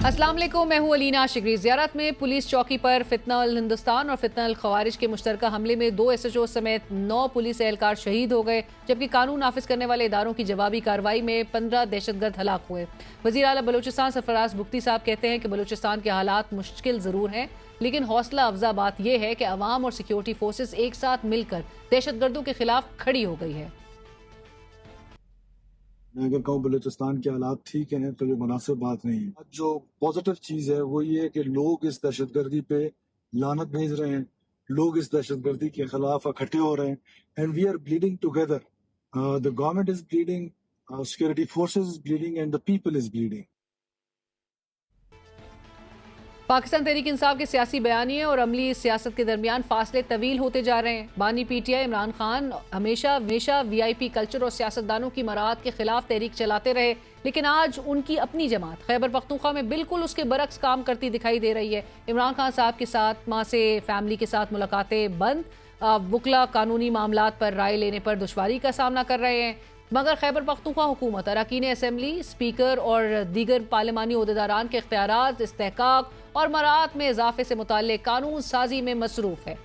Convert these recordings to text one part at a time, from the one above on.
अस्सलाम वालेकुम, मैं हूं अलीना शिगरी। ज़ियारत में पुलिस चौकी पर फितना अल हिंदुस्तान और फितना अल खवारिज के मुश्तरका हमले में 2 SHO समेत 9 पुलिस एहलकार शहीद हो गए, जबकि कानून नाफिज करने वाले इदारों की जवाबी कार्रवाई में 15 दहशतगर्द हलाक हुए। वज़ीर आला बलूचिस्तान सरफराज बुख्ती साहब कहते हैं कि बलूचिस्तान के हालात मुश्किल ज़रूर हैं, लेकिन हौसला अफजा बात यह है कि अवाम और सिक्योरिटी फोर्सेस एक साथ मिलकर दहशतगर्दों के खिलाफ खड़ी हो गई है। मैं अगर कहूँ बलूचिस्तान के हालात ठीक हैं तो ये मुनासिब बात नहीं है। जो पॉजिटिव चीज़ है वो ये है कि लोग इस दहशतगर्दी पे लानत भेज रहे हैं, लोग इस दहशतगर्दी के खिलाफ इकट्ठे हो रहे हैं and we are bleeding together. The government is bleeding, security forces is bleeding and the people is bleeding. Pakistan Tehreek Insaf के सियासी बयानिए और अमली सियासत के दरमियान फासले तवील होते जा रहे हैं। बानी PTI इमरान खान हमेशा VIP कल्चर और सियासतदानों की मराहत के खिलाफ तहरीक चलाते रहे, लेकिन आज उनकी अपनी जमात खैबर पख्तूनख्वा में बिल्कुल उसके बरक्स काम करती दिखाई दे रही है। इमरान खान साहब के साथ मां से फैमिली के साथ मुलाकातें बंद, वकला कानूनी मामलात पर राय लेने पर दुश्वारी का सामना कर रहे हैं। मगर खैबर पख्तूनख्वा हुकूमत अरकान असम्बली, स्पीकर और दीगर पार्लिमानी ओहदेदारान के इख्तियारात, इस्तेहकाक और मराहत में इजाफे से मुताल्लिक कानून साजी में मसरूफ है।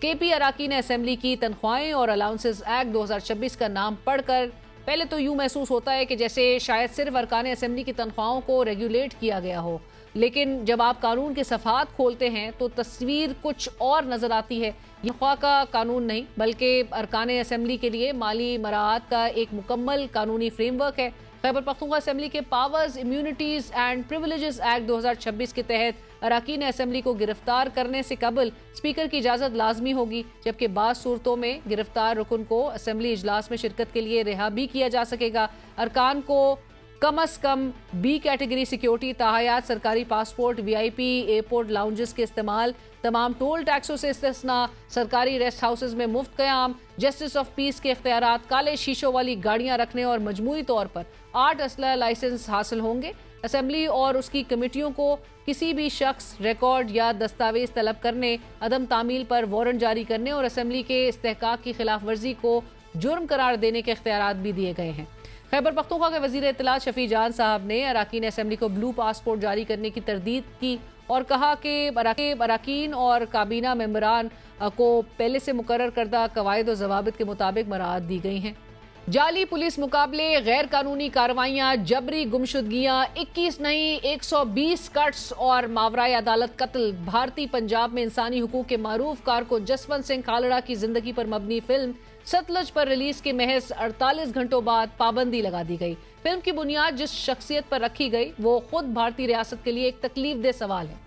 KP अरकान असम्बली की तनख्वाहें और अलाउंसेस एक्ट 2026 का नाम पढ़कर पहले तो यूं महसूस होता है कि जैसे शायद सिर्फ अरकान असम्बली की तनख्वाहों को रेगुलेट किया गया हो, लेकिन जब आप कानून के सफ़ात खोलते हैं तो तस्वीर कुछ और नजर आती है। ये ख्वाह का कानून नहीं बल्कि अरकान असम्बली के लिए माली मराहत का एक मुकम्मल कानूनी फ्रेमवर्क है। खैबर पख्तूनख्वा असम्बली के powers, immunities and privileges act 2026 के तहत अरकान असम्बली को गिरफ्तार करने से कबल स्पीकर की इजाज़त लाजमी होगी, जबकि बाज़ सूरतों में गिरफ्तार रुकन को असम्बली इजलास में शिरकत के लिए रिहा भी किया जा सकेगा। अरकान को कम अज कम B कैटेगरी सिक्योरिटी, ताहयात, सरकारी पासपोर्ट, VIP एयरपोर्ट लाउंजेस के इस्तेमाल, तमाम टोल टैक्सों से इस्तिस्ना, सरकारी रेस्ट हाउसेज में मुफ्त क़याम, जस्टिस ऑफ पीस के इख्तियारात, काले शीशों वाली गाड़ियां रखने और मजमूई तौर पर 8 असलहा लाइसेंस हासिल होंगे। असम्बली और उसकी कमेटियों को किसी भी शख्स, रिकॉर्ड या दस्तावेज तलब करने, अदम तामील पर वारंट जारी करने और असम्बली के इस्तेहकाक की खिलाफ वर्जी को जुर्म करार देने के इख्तियारात भी दिए गए हैं। खैबर पख्तूनख्वा के वज़ीर इत्तलात शफी जान साहब ने अरकान असम्बली को ब्लू पासपोर्ट जारी करने की तरदीद की और कहा कि अरकान और काबीना मेंबरान को पहले से मुकर्रर करदा कवायद और ज़वाबित के मुताबिक मराहत दी गई हैं। जाली पुलिस मुकाबले, गैर कानूनी कार्रवाइयाँ, जबरी गुमशुदगियाँ, 21 नहीं 120 कट्स और मावराए अदालत कत्ल। भारतीय पंजाब में इंसानी हुकूक के मारूफ कारकुन जसवंत सिंह खालड़ा की जिंदगी पर मबनी फिल्म सतलज पर रिलीज के महज 48 घंटों बाद पाबंदी लगा दी गई। फिल्म की बुनियाद जिस शख्सियत पर रखी गई वो खुद भारतीय रियासत के लिए एक तकलीफदेह सवाल है।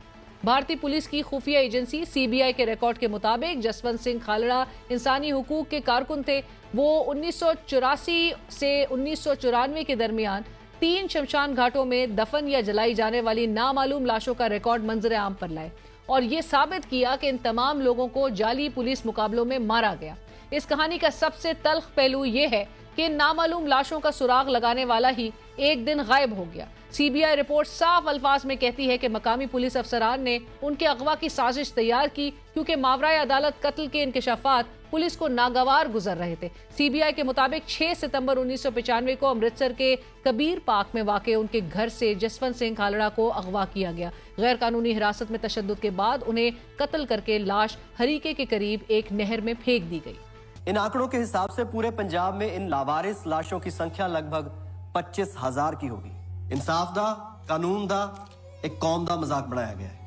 भारतीय पुलिस की खुफिया एजेंसी CBI के रिकॉर्ड के मुताबिक जसवंत सिंह खालड़ा इंसानी हुकूक के कारकुन थे। वो 1984 से 1994 के दरमियान 3 शमशान घाटों में दफन या जलाई जाने वाली नामालूम लाशों का रिकॉर्ड मंजर आम पर लाए और ये साबित किया कि इन तमाम लोगों को जाली पुलिस मुकाबलों में मारा गया। इस कहानी का सबसे तल्ख पहलू यह है कि नामालूम लाशों का सुराग लगाने वाला ही एक दिन गायब हो गया। CBI रिपोर्ट साफ अल्फाज में कहती है कि मकामी पुलिस अफसरान ने उनके अगवा की साजिश तैयार की क्योंकि मावराए अदालत कत्ल के इंकशाफात पुलिस को नागवार गुजर रहे थे। CBI के मुताबिक 6 सितंबर 1995 को अमृतसर के कबीर पार्क में वाक़े उनके घर से जसवंत सिंह खालड़ा को अगवा किया गया। गैर कानूनी हिरासत में तशद्दुद के बाद उन्हें कत्ल करके लाश हरीके के करीब एक नहर में फेंक दी गई। इन आंकड़ों के हिसाब से पूरे पंजाब में इन लावारिस लाशों की संख्या लगभग 25,000 की होगी। इंसाफ दा, कानून दा, एक कौम दा मजाक बनाया गया है।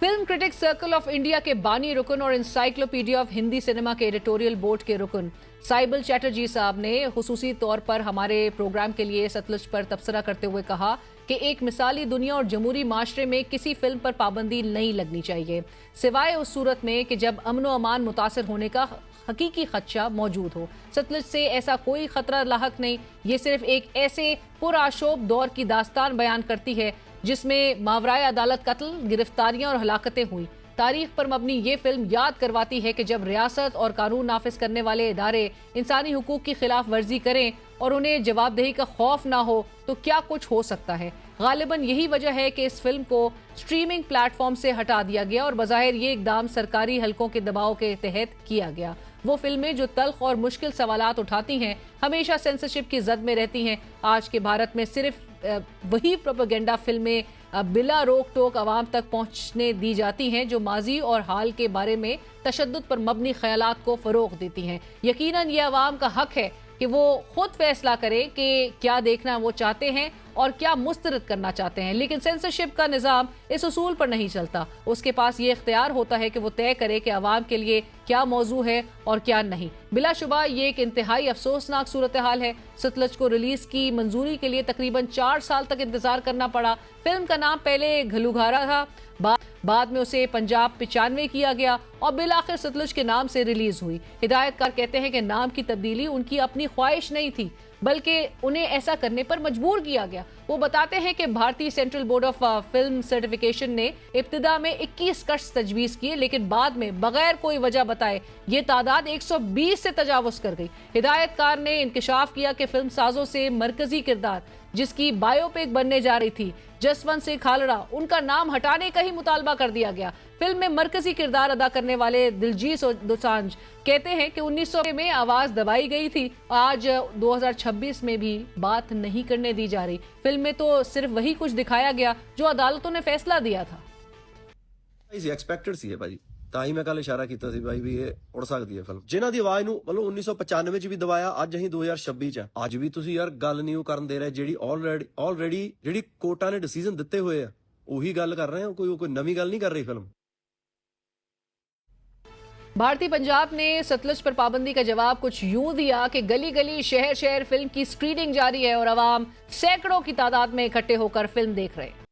Film critic circle of India के बानी रुकन और इंसाइक्लोपीडिया ऑफ हिंदी सिनेमा के एडिटोरियल बोर्ड के रुकन साइबल चैटर्जी साहब ने खुसूसी तौर पर हमारे प्रोग्राम के लिए सतलज पर तबसरा करते हुए कहा कि एक मिसाली दुनिया और जमहूरी माशरे में किसी फिल्म पर पाबंदी नहीं लगनी चाहिए, सिवाय उस सूरत में कि जब अमन व अमान मुतासर होने का हकीकी खदशा मौजूद हो। सतलज से ऐसा कोई खतरा लाहक नहीं। ये सिर्फ एक ऐसे पुरआशोब दौर की दास्तान बयान करती है जिसमें मावराए अदालत कत्ल, गिरफ्तारियां और हलाकतें हुई। तारीख पर मबनी ये फिल्म याद करवाती है कि जब रियासत और कानून नाफिज करने वाले इदारे इंसानी हुकूक की खिलाफ वर्जी करें और उन्हें जवाबदेही का खौफ ना हो तो क्या कुछ हो सकता है। गालिबन यही वजह है कि इस फिल्म को स्ट्रीमिंग प्लेटफॉर्म से हटा दिया गया और बज़ाहिर ये इकदाम सरकारी हलकों के दबाव के तहत किया गया। वो फिल्में जो तल्ख और मुश्किल सवालात उठाती हैं हमेशा सेंसरशिप की जद में रहती हैं। आज के भारत में सिर्फ वही प्रोपेगेंडा फिल्में बिला रोक टोक आवाम तक पहुंचने दी जाती हैं जो माजी और हाल के बारे में तशद्दुद पर मबनी ख्यालात को फ़रोग देती हैं। यकीनन ये आवाम का हक है कि वो खुद फैसला करें कि क्या देखना वो चाहते हैं और क्या मुस्तरद करना चाहते हैं, लेकिन सेंसरशिप का निज़ाम इस उसूल पर नहीं चलता। उसके पास ये इख्तियार होता है कि वो तय करे कि आवाम के लिए क्या मौजू है और क्या नहीं। बिलाशुबा ये एक इंतहाई अफसोसनाक सूरत हाल है। सतलज को रिलीज की मंजूरी के लिए तकरीबन 4 साल तक इंतजार करना पड़ा। फिल्म का नाम पहले घलूघारा था, बाद में उसे पंजाब 95 किया गया और बिल आखिर सतलुज के नाम से रिलीज हुई। हिदायतकार कहते हैं कि नाम की तब्दीली उनकी अपनी ख्वाहिश नहीं थी, बल्कि उन्हें ऐसा करने पर मजबूर किया गया। वो बताते हैं कि भारतीय central board of film certification ने इब्तिदा में 21 कट्स तजवीज किए, लेकिन बाद में बगैर कोई वजह बताए ये तादाद 120 से तजावुज कर गई। हिदायतकार ने इंकशाफ किया कि फिल्म साजों से मरकजी किरदार जिसकी बायोपिक बनने जा रही थी जसवंत सिंह खालड़ा, उनका नाम हटाने का ही मुतालबा कर दिया गया। फिल्म में मरकजी किरदार अदा करने वाले दिलजीत दोसांझ कहते हैं कि 1900 में आवाज दबाई गई थी, आज 2026 में भी बात नहीं करने दी जा रही। फिल्म में तो सिर्फ वही कुछ दिखाया गया जो अदालतों ने फैसला दिया था। एक्सपेक्टेड सी है भाई, ਤਾਂ ਹੀ ਮੈਂ ਕੱਲ ਇਸ਼ਾਰਾ ਕੀਤਾ ਸੀ ਬਾਈ ਵੀ ਇਹ ਉੜ ਸਕਦੀ ਹੈ ਫਿਲਮ। ਜਿਨ੍ਹਾਂ ਦੀ ਆਵਾਜ਼ ਨੂੰ ਮਤਲਬ 1995 ਚ ਵੀ ਦਬਾਇਆ, ਅੱਜ ਅਸੀਂ 2026 ਚ ਅੱਜ ਵੀ ਤੁਸੀਂ ਯਾਰ ਗੱਲ ਨਹੀਂ ਉਹ ਕਰਨ ਦੇ ਰਹੇ ਜਿਹੜੀ ਆਲਰੇਡੀ ਜਿਹੜੀ ਕੋਰਟਾਂ ਨੇ ਡਿਸੀਜਨ ਦਿੱਤੇ ਹੋਏ ਆ ਉਹੀ ਗੱਲ ਕਰ ਰਹੇ ਆ, ਕੋਈ ਨਵੀਂ ਗੱਲ नहीं कर रही फिल्म। भारतीय पंजाब ने सतलुज पर पाबंदी का जवाब कुछ यूं दिया कि गली गली शहर शहर फिल्म की स्क्रीनिंग जारी है और अवाम सैकड़ों की तादाद में इकट्ठे होकर फिल्म देख रहे हैं।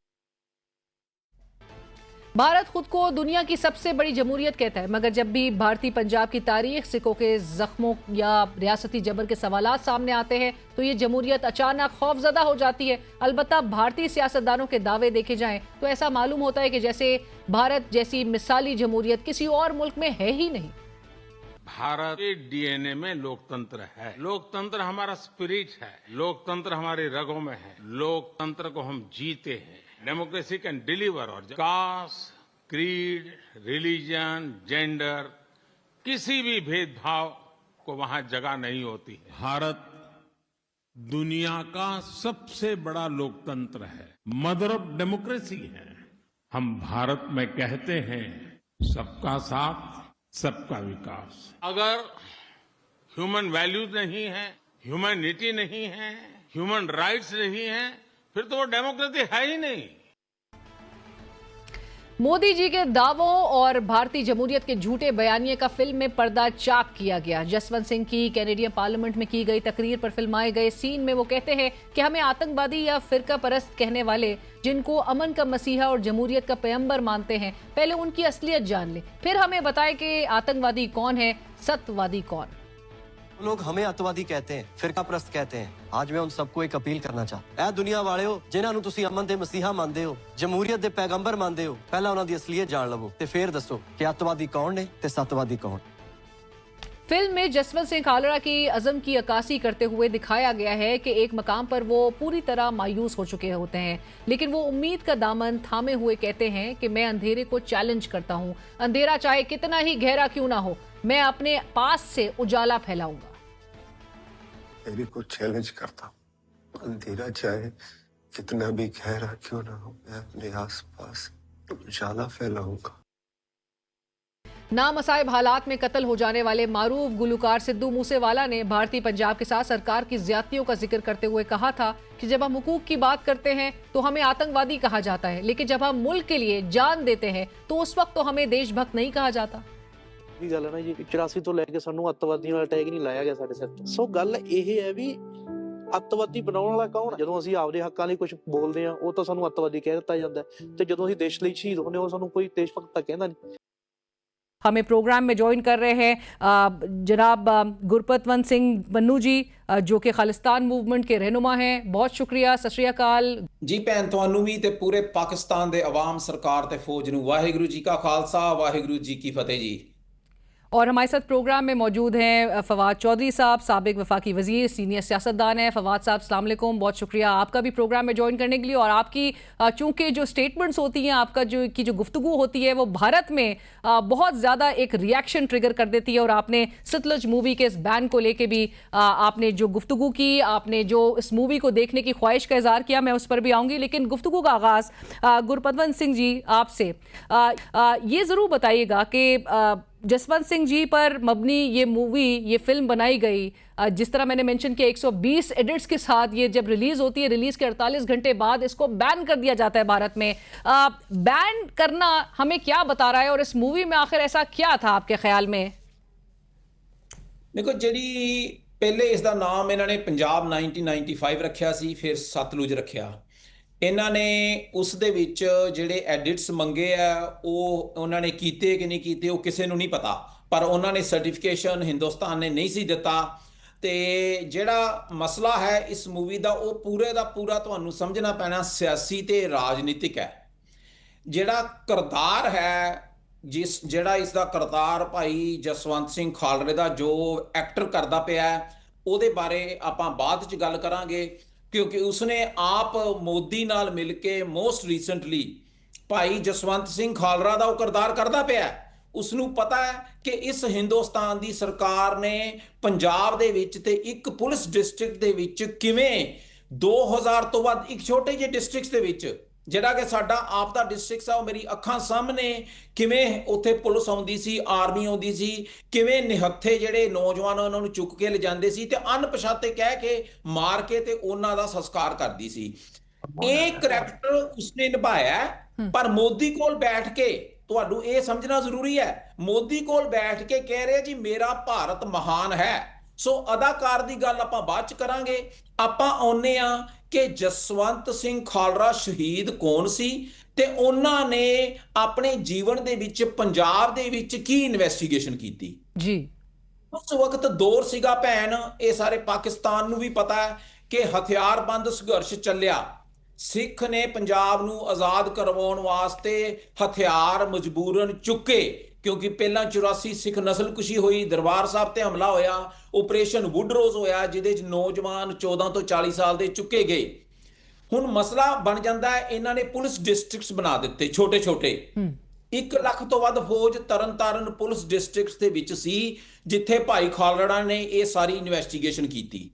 भारत खुद को दुनिया की सबसे बड़ी जमहूरियत कहता है, मगर जब भी भारतीय पंजाब की तारीख, सिखों के जख्मों या रियासती जबर के सवालात सामने आते हैं तो ये जमहूरियत अचानक खौफजदा हो जाती है। अलबत्ता भारतीय सियासतदानों के दावे देखे जाएं तो ऐसा मालूम होता है कि जैसे भारत जैसी मिसाली जमहूरियत किसी और मुल्क में है ही नहीं। भारत के डीएनए में लोकतंत्र है, लोकतंत्र हमारा स्पिरिट है, लोकतंत्र हमारी रगों में है, लोकतंत्र को हम जीते हैं। डेमोक्रेसी कैन डिलीवर और कास्ट, क्रीड, रिलीजन, जेंडर, किसी भी भेदभाव को वहां जगह नहीं होती है। भारत दुनिया का सबसे बड़ा लोकतंत्र है, मदर ऑफ डेमोक्रेसी है। हम भारत में कहते हैं सबका साथ सबका विकास। अगर ह्यूमन वैल्यूज नहीं है, ह्यूमैनिटी नहीं है, ह्यूमन राइट्स नहीं है, फिर तो वो डेमोक्रेसी है ही नहीं। मोदी जी के दावों और भारतीय जमहूरियत के झूठे बयानिए का फिल्म में पर्दा चाक किया गया। जसवंत सिंह की कैनेडियन पार्लियामेंट में की गई तकरीर पर फिल्माए गए सीन में वो कहते हैं कि हमें आतंकवादी या फिरका परस्त कहने वाले जिनको अमन का मसीहा और जमहूरियत का पैगंबर मानते हैं, पहले उनकी असलियत जान ले, फिर हमें बताए कि आतंकवादी कौन है, सत्यवादी कौन। लोग हमें अतवादी कहते हैं, फिरका परस्त कहते हैं। आज मैं उन सबको एक अपील करना चाहता, ऐ दुनिया वाਲਿਓ ਜਿਨ੍ਹਾਂ ਨੂੰ ਤੁਸੀਂ ਅਮਨ ਦੇ ਮਸੀਹਾ ਮੰਨਦੇ ਹੋ, ਜਮਹੂਰੀਅਤ ਦੇ ਪੈਗੰਬਰ ਮੰਨਦੇ ਹੋ, ਪਹਿਲਾਂ ਉਹਨਾਂ ਦੀ ਅਸਲੀਅਤ ਜਾਣ ਲਵੋ ਤੇ ਫਿਰ ਦੱਸੋ ਕਿ ਅਤਵਾਦੀ ਕੌਣ ਨੇ ਤੇ ਸਤਵਾਦੀ ਕੌਣ। फिल्म में जसवंत सिंह खालड़ा की अज़म की अक्कासी करते हुए दिखाया गया है कि एक मकाम पर वो पूरी तरह मायूस हो चुके होते हैं, लेकिन वो उम्मीद का दामन थामे हुए कहते हैं कि मैं अंधेरे को चैलेंज करता हूँ, अंधेरा चाहे कितना ही गहरा क्यों ना हो, मैं अपने पास से उजाला फैलाऊंगा। अंधेरे को चैलेंज करता हूँ, अंधेरा चाहे कितना भी गहरा क्यों ना हो, मैं अपने आसपास उजाला फैलाऊंगा। नामसाइब हालात में कत्ल हो जाने वाले मारूफ गुलकार सिद्धू मूसेवाला ने भारतीय पंजाब के साथ सरकार की ज्यादतियों का जिक्र करते हुए कहा था कि जब हम हुकूक की बात करते हैं तो हमें आतंकवादी कहा जाता है, लेकिन जब हम मुल्क के लिए जान देते हैं तो उस वक्त तो हमें देशभक्त नहीं कहा जाता। ਇਹ ਗੱਲ ਹੈ ਨਾ ਜੀ, 84 ਤੋਂ ਲੈ ਕੇ ਸਾਨੂੰ ਅੱਤਵਾਦੀਆਂ ਵਾਲਾ ਟੈਗ ਨਹੀਂ ਲਾਇਆ ਗਿਆ ਸਾਡੇ ਸਿਰ ਤੇ। ਸੋ ਗੱਲ ਇਹ ਹੈ ਵੀ ਅੱਤਵਾਦੀ ਬਣਾਉਣ ਵਾਲਾ ਕੌਣ ਹੈ? ਜਦੋਂ ਅਸੀਂ ਆਪਦੇ ਹੱਕਾਂ ਲਈ ਕੁਝ ਬੋਲਦੇ ਆ ਉਹ ਤਾਂ ਸਾਨੂੰ ਅੱਤਵਾਦੀ ਕਹਿ ਦਿੱਤਾ ਜਾਂਦਾ, ਤੇ ਜਦੋਂ ਅਸੀਂ ਦੇਸ਼ ਲਈ ਸ਼ਹੀਦ ਹੁੰਦੇ ਉਹ ਸਾਨੂੰ ਕੋਈ ਦੇਸ਼ ਭਗਤ ਤਾਂ ਕਹਿੰਦਾ नहीं। हमें प्रोग्राम में ज्वाइन कर रहे हैं जनाब गुरपतवंत सिंह बन्नू जी, जो कि खालिस्तान मूवमेंट के रहनुमा हैं। बहुत शुक्रिया, सत श्री अकाल जी। भैन ਤੁਹਾਨੂੰ ਵੀ ਤੇ ਪੂਰੇ ਪਾਕਿस्तान ਦੇ आवाम सरकार ਤੇ फौज ਨੂੰ वाहिगुरु जी का खालसा वाहिगुरु जी की फतेह जी। और हमारे साथ प्रोग्राम में मौजूद हैं फवाद चौधरी साहब, साबिक वफाकी वजीर, सीनियर सियासतदान हैं। फवाद साहब अस्सलाम वालेकुम, बहुत शुक्रिया आपका भी प्रोग्राम में ज्वाइन करने के लिए। और आपकी चूंकि जो स्टेटमेंट्स होती हैं, आपका जो गुफ्तगू होती है, वो भारत में बहुत ज़्यादा एक रिएक्शन ट्रिगर कर देती है। और आपने सतलुज मूवी के इस बैन को लेके भी आपने जो गुफ्तगू की, आपने जो इस मूवी को देखने की ख्वाहिश का इजहार किया, मैं उस पर भी आऊँगी। लेकिन गुफ्तगू का आगाज़ गुरपतवंत सिंह जी आपसे ये ज़रूर बताइएगा कि जसवंत सिंह जी पर मबनी ये मूवी, ये फिल्म बनाई गई, जिस तरह मैंने मेंशन किया 120 एडिट्स के साथ ये जब रिलीज होती है, रिलीज के 48 घंटे बाद इसको बैन कर दिया जाता है भारत में। बैन करना हमें क्या बता रहा है और इस मूवी में आखिर ऐसा क्या था आपके ख्याल में? देखो, ਜਿਹੜੀ ਪਹਿਲੇ ਇਸ ਦਾ ਨਾਮ ਇਹਨਾਂ ਨੇ ਪੰਜਾਬ 1995 ਰੱਖਿਆ ਸੀ, ਫਿਰ ਸਤਲੁਜ ਰੱਖਿਆ। ਇਹਨਾਂ ਨੇ ਉਸ ਦੇ ਵਿੱਚ ਜਿਹੜੇ ਐਡਿਟਸ ਮੰਗੇ ਆ ਉਹ ਉਹਨਾਂ ਨੇ ਕੀਤੇ ਕਿ ਨਹੀਂ ਕੀਤੇ ਉਹ ਕਿਸੇ ਨੂੰ ਨਹੀਂ ਪਤਾ, ਪਰ ਉਹਨਾਂ ਨੇ ਸਰਟੀਫਿਕੇਸ਼ਨ ਹਿੰਦੁਸਤਾਨ ਨੇ ਨਹੀਂ ਸੀ ਦਿੱਤਾ। ਤੇ ਜਿਹੜਾ ਮਸਲਾ ਹੈ ਇਸ ਮੂਵੀ ਦਾ, ਉਹ ਪੂਰੇ ਦਾ ਪੂਰਾ ਤੁਹਾਨੂੰ ਸਮਝਣਾ ਪੈਣਾ ਸਿਆਸੀ ਤੇ ਰਾਜਨੀਤਿਕ ਹੈ। ਜਿਹੜਾ ਕਿਰਦਾਰ ਹੈ, ਜਿਹੜਾ ਇਸ ਦਾ ਕਿਰਦਾਰ ਭਾਈ ਜਸਵੰਤ ਸਿੰਘ ਖਾਲੜੇ ਦਾ ਜੋ ਐਕਟਰ ਕਰਦਾ ਪਿਆ, ਉਹਦੇ ਬਾਰੇ ਆਪਾਂ ਬਾਅਦ ਚ ਗੱਲ ਕਰਾਂਗੇ, ਕਿਉਂਕਿ ਉਸਨੇ ਆਪ ਮੋਦੀ ਨਾਲ ਮਿਲ ਕੇ ਮੋਸਟ ਰੀਸੈਂਟਲੀ ਭਾਈ ਜਸਵੰਤ ਸਿੰਘ ਖਾਲੜਾ ਦਾ ਉਹ ਕਿਰਦਾਰ ਕਰਦਾ ਪਿਆ। ਉਸਨੂੰ ਪਤਾ ਹੈ ਕਿ ਇਸ ਹਿੰਦੁਸਤਾਨ ਦੀ ਸਰਕਾਰ ਨੇ ਪੰਜਾਬ ਦੇ ਵਿੱਚ ਤੇ ਇੱਕ ਪੁਲਿਸ ਡਿਸਟ੍ਰਿਕਟ ਦੇ ਵਿੱਚ ਕਿਵੇਂ 2000 ਤੋਂ ਵੱਧ ਇੱਕ ਛੋਟੇ ਜਿਹੇ ਡਿਸਟ੍ਰਿਕਟਸ ਦੇ ਵਿੱਚ, ਜਿਹੜਾ ਕਿ ਸਾਡਾ ਆਪ ਦਾ ਡਿਸਟ੍ਰਿਕਟ ਆ, ਉਹ ਮੇਰੀ ਅੱਖਾਂ ਸਾਹਮਣੇ ਕਿਵੇਂ ਉੱਥੇ ਪੁਲਿਸ ਆਉਂਦੀ ਸੀ, ਆਰਮੀ ਆਉਂਦੀ ਸੀ, ਕਿਵੇਂ ਨਿਹੱਥੇ ਜਿਹੜੇ ਨੌਜਵਾਨ ਉਹਨਾਂ ਨੂੰ ਚੁੱਕ ਕੇ ਲਿਜਾਂਦੇ ਸੀ ਤੇ ਅਣਪਛਾਤੇ ਕਹਿ ਕੇ ਮਾਰ ਕੇ ਤੇ ਉਹਨਾਂ ਦਾ ਸੰਸਕਾਰ ਕਰਦੀ ਸੀ। ਇਹ ਕਰੈਕਟਰ ਉਸਨੇ ਨਿਭਾਇਆ, ਪਰ ਮੋਦੀ ਕੋਲ ਬੈਠ ਕੇ ਤੁਹਾਨੂੰ ਇਹ ਸਮਝਣਾ ਜ਼ਰੂਰੀ ਹੈ, ਮੋਦੀ ਕੋਲ ਬੈਠ ਕੇ ਕਹਿ ਰਿਹਾ ਜੀ ਮੇਰਾ ਭਾਰਤ ਮਹਾਨ ਹੈ। ਸੋ ਅਦਾਕਾਰ ਦੀ ਗੱਲ ਆਪਾਂ ਬਾਅਦ ਚ ਕਰਾਂਗੇ। ਆਪਾਂ ਆਉਂਦੇ ਆ ਕਿ ਜਸਵੰਤ ਸਿੰਘ ਖਾਲੜਾ ਸ਼ਹੀਦ ਕੌਣ ਸੀ ਤੇ ਉਹਨਾਂ ਨੇ ਆਪਣੇ ਜੀਵਨ ਦੇ ਵਿੱਚ ਪੰਜਾਬ ਦੇ ਵਿੱਚ ਕੀ ਇਨਵੈਸਟੀਗੇਸ਼ਨ ਕੀਤੀ ਜੀ। ਉਸ ਵਕਤ ਦੌਰ ਸੀਗਾ ਭੈਣ, ਇਹ ਸਾਰੇ ਪਾਕਿਸਤਾਨ ਨੂੰ ਵੀ ਪਤਾ ਹੈ ਕਿ ਹਥਿਆਰਬੰਦ ਸੰਘਰਸ਼ ਚੱਲਿਆ। ਸਿੱਖ ਨੇ ਪੰਜਾਬ ਨੂੰ ਆਜ਼ਾਦ ਕਰਵਾਉਣ ਵਾਸਤੇ ਹਥਿਆਰ ਮਜਬੂਰਨ ਚੁੱਕੇ, ਕਿਉਂਕਿ ਪਹਿਲਾਂ 84 ਸਿੱਖ ਨਸਲਕੁਸ਼ੀ ਹੋਈ, ਦਰਬਾਰ ਸਾਹਿਬ ਤੇ ਹਮਲਾ ਹੋਇਆ, ਆਪਰੇਸ਼ਨ ਵੁੱਡਰੋਜ਼ ਹੋਇਆ, ਜਿਹਦੇ 'ਚ ਨੌਜਵਾਨ 14 ਤੋਂ 40 ਸਾਲ ਦੇ ਚੁੱਕੇ ਗਏ। ਹੁਣ ਮਸਲਾ ਬਣ ਜਾਂਦਾ ਹੈ, ਇਹਨਾਂ ਨੇ ਪੁਲਿਸ ਡਿਸਟ੍ਰਿਕਟਸ ਬਣਾ ਦਿੱਤੇ ਛੋਟੇ ਛੋਟੇ। 1 ਲੱਖ ਤੋਂ ਵੱਧ ਫੌਜ ਤਰਨਤਾਰਨ ਪੁਲਿਸ ਡਿਸਟ੍ਰਿਕਟਸ ਦੇ ਵਿੱਚ ਸੀ, ਜਿੱਥੇ ਭਾਈ ਖਾਲੜਾ ਨੇ ਇਹ ਸਾਰੀ ਇਨਵੈਸਟੀਗੇਸ਼ਨ ਕੀਤੀ।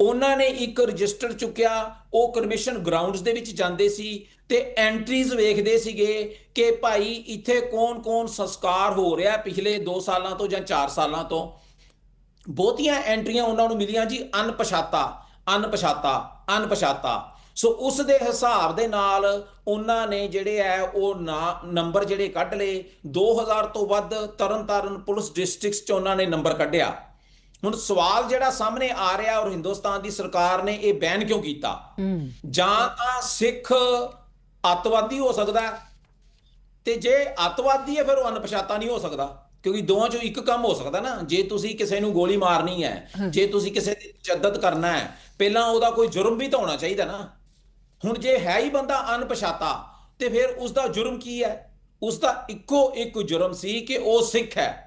ਉਹਨਾਂ ਨੇ ਇੱਕ ਰਜਿਸਟਰ ਚੁੱਕਿਆ, ਉਹ ਕਮਿਸ਼ਨ ਗਰਾਊਂਡਸ ਦੇ ਵਿੱਚ ਜਾਂਦੇ ਸੀ ਤੇ ਐਂਟਰੀਜ਼ ਵੇਖਦੇ ਸੀਗੇ ਕਿ ਭਾਈ ਇੱਥੇ ਕੌਣ-ਕੌਣ ਸੰਸਕਾਰ ਹੋ ਰਿਹਾ ਪਿਛਲੇ 2 ਸਾਲਾਂ ਤੋਂ ਜਾਂ 4 ਸਾਲਾਂ ਤੋਂ। ਬਹੁਤੀਆਂ ਐਂਟਰੀਆਂ ਉਹਨਾਂ ਨੂੰ ਮਿਲੀਆਂ ਜੀ ਅਣਪਛਾਤਾ ਅਣਪਛਾਤਾ ਅਣਪਛਾਤਾ। ਸੋ ਉਸ ਦੇ ਹਿਸਾਬ ਦੇ ਨਾਲ ਉਹਨਾਂ ਨੇ ਜਿਹੜੇ ਹੈ ਉਹ ਨੰਬਰ ਜਿਹੜੇ ਕੱਢ ਲਏ। 2000 ਤੋਂ ਵੱਧ ਤਰਨਤਾਰਨ ਪੁਲਿਸ ਡਿਸਟ੍ਰਿਕਟਸ 'ਚ ਉਹਨਾਂ ਨੇ ਨੰਬਰ ਕੱਢਿਆ। ਹੁਣ ਸਵਾਲ ਜਿਹੜਾ ਸਾਹਮਣੇ ਆ ਰਿਹਾ, ਔਰ ਹਿੰਦੁਸਤਾਨ ਦੀ ਸਰਕਾਰ ਨੇ ਇਹ ਬੈਨ ਕਿਉਂ ਕੀਤਾ? ਜਾਂ ਤਾਂ ਸਿੱਖ ਅੱਤਵਾਦੀ ਹੋ ਸਕਦਾ, ਤੇ ਜੇ ਅੱਤਵਾਦੀ ਹੈ ਫਿਰ ਉਹ ਅਣਪਛਾਤਾ ਨਹੀਂ ਹੋ ਸਕਦਾ, ਕਿਉਂਕਿ ਦੋਵਾਂ ਚੋਂ ਇੱਕ ਕੰਮ ਹੋ ਸਕਦਾ ਨਾ। ਜੇ ਤੁਸੀਂ ਕਿਸੇ ਨੂੰ ਗੋਲੀ ਮਾਰਨੀ ਹੈ, ਜੇ ਤੁਸੀਂ ਕਿਸੇ ਤੇ ਤਸ਼ੱਦਦ ਕਰਨਾ ਹੈ, ਪਹਿਲਾਂ ਉਹਦਾ ਕੋਈ ਜੁਰਮ ਵੀ ਤਾਂ ਹੋਣਾ ਚਾਹੀਦਾ ਨਾ। ਹੁਣ ਜੇ ਹੈ ਹੀ ਬੰਦਾ ਅਣਪਛਾਤਾ ਤੇ ਫਿਰ ਉਸ ਦਾ ਜੁਰਮ ਕੀ ਹੈ? ਉਸ ਦਾ ਇੱਕੋ ਇੱਕ ਜੁਰਮ ਸੀ ਕਿ ਉਹ ਸਿੱਖ ਹੈ।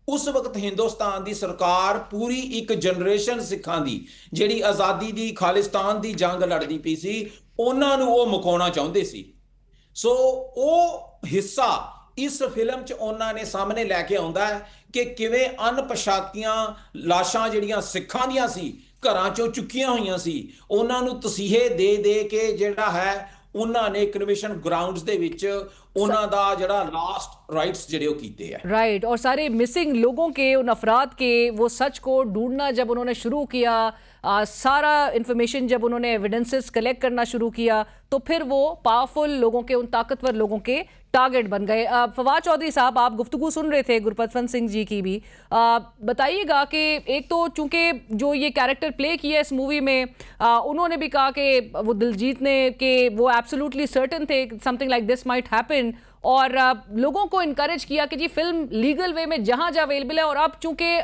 ਉਸ ਵਕਤ ਹਿੰਦੁਸਤਾਨ ਦੀ ਸਰਕਾਰ ਪੂਰੀ ਇੱਕ ਜਨਰੇਸ਼ਨ ਸਿੱਖਾਂ ਦੀ ਜਿਹੜੀ ਆਜ਼ਾਦੀ ਦੀ ਖਾਲਿਸਤਾਨ ਦੀ ਜੰਗ ਲੜਦੀ ਪਈ ਸੀ, ਉਹਨਾਂ ਨੂੰ ਉਹ ਮੁਕਾਉਣਾ ਚਾਹੁੰਦੇ ਸੀ। ਸੋ ਉਹ ਹਿੱਸਾ ਇਸ ਫਿਲਮ 'ਚ ਉਹਨਾਂ ਨੇ ਸਾਹਮਣੇ ਲੈ ਕੇ ਆਉਂਦਾ ਹੈ ਕਿ ਕਿਵੇਂ ਅਣਪਛਾਤੀਆਂ ਲਾਸ਼ਾਂ ਜਿਹੜੀਆਂ ਸਿੱਖਾਂ ਦੀਆਂ ਸੀ, ਘਰਾਂ 'ਚੋਂ ਚੁੱਕੀਆਂ ਹੋਈਆਂ ਸੀ, ਉਹਨਾਂ ਨੂੰ ਤਸੀਹੇ ਦੇ ਦੇ ਕੇ ਜਿਹੜਾ ਹੈ ਉਹਨਾਂ ਨੇ ਕਨਵੈਨਸ਼ਨ ग्राउंड्स ਦੇ ਵਿੱਚ ਉਹਨਾਂ ਦਾ ਜਿਹੜਾ लास्ट राइट्स ਜਿਹੜੇ ਉਹ ਕੀਤੇ हैं। राइट, और सारे मिसिंग लोगों के, उन अफराद के वो सच को ढूंढना जब उन्होंने शुरू किया, सारा इन्फॉर्मेशन जब उन्होंने एविडेंसेस कलेक्ट करना शुरू किया, तो फिर वो पावरफुल लोगों के, उन ताकतवर लोगों के टारगेट बन गए। फवाद चौधरी साहब, आप गुफ्तगू सुन रहे थे गुरपतवंत सिंह जी की भी, बताइएगा कि एक तो चूंकि जो ये कैरेक्टर प्ले किया इस मूवी में, उन्होंने भी कहा कि वो दिलजीत ने, कि वो एब्सोल्युटली सर्टेन थे something like this might happen, और लोगों को इनकरेज किया कि जी फिल्म लीगल वे में जहां जहां अवेलेबल है, और अब चूंकि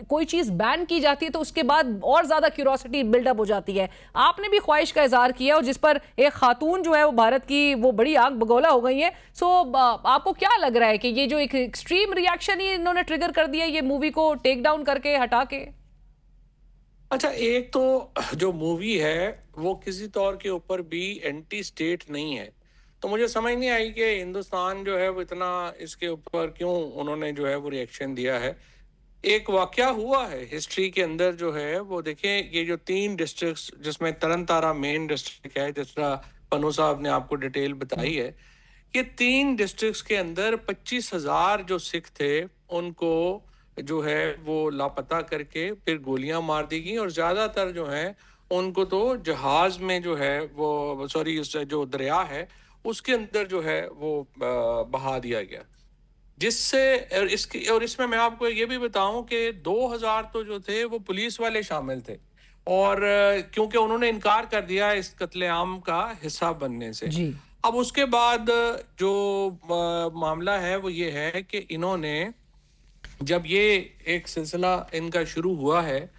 कोई चीज बैन की जाती है तो उसके बाद और ज्यादा क्यूरोसिटी बिल्डअप हो जाती है। आपने भी ख्वाहिश का इजहार किया, और जिस पर एक खातून जो है वो भारत की वो बड़ी आग बगौला हो गई है। सो आपको क्या लग रहा है कि ये जो एक एक्सट्रीम रिएक्शन ही इन्होंने ट्रिगर कर दिया ये मूवी को टेक डाउन करके हटा के? अच्छा, एक तो जो मूवी है वो किसी तौर के ऊपर भी एंटी स्टेट नहीं है, तो मुझे समझ नहीं आई कि हिंदुस्तान जो है वो इतना इसके ऊपर क्यों उन्होंने जो है वो रिएक्शन दिया है। एक वाकया हुआ है हिस्ट्री के अंदर जो है वो देखें, ये जो 3 डिस्ट्रिक्ट्स जिसमें तरन तारा मेन डिस्ट्रिक्ट है, जिस तरह पन्नू साहब ने आपको डिटेल बताई है, ये 3 डिस्ट्रिक्ट्स के अंदर 25,000 जो सिख थे उनको जो है वो लापता करके फिर गोलियां मार दी गई, और ज्यादातर जो है उनको तो जहाज में जो है वो सॉरी जो दरिया है उसके अंदर जो है वो बहा दिया गया। जिससे और इसमें मैं आपको ये भी बताऊं कि 2000 तो जो थे वो पुलिस वाले शामिल थे, और क्योंकि उन्होंने इनकार कर दिया इस कत्लेआम का हिस्सा बनने से। जी। अब उसके बाद जो मामला है वो ये है कि इन्होंने जब ये एक सिलसिला इनका शुरू हुआ है,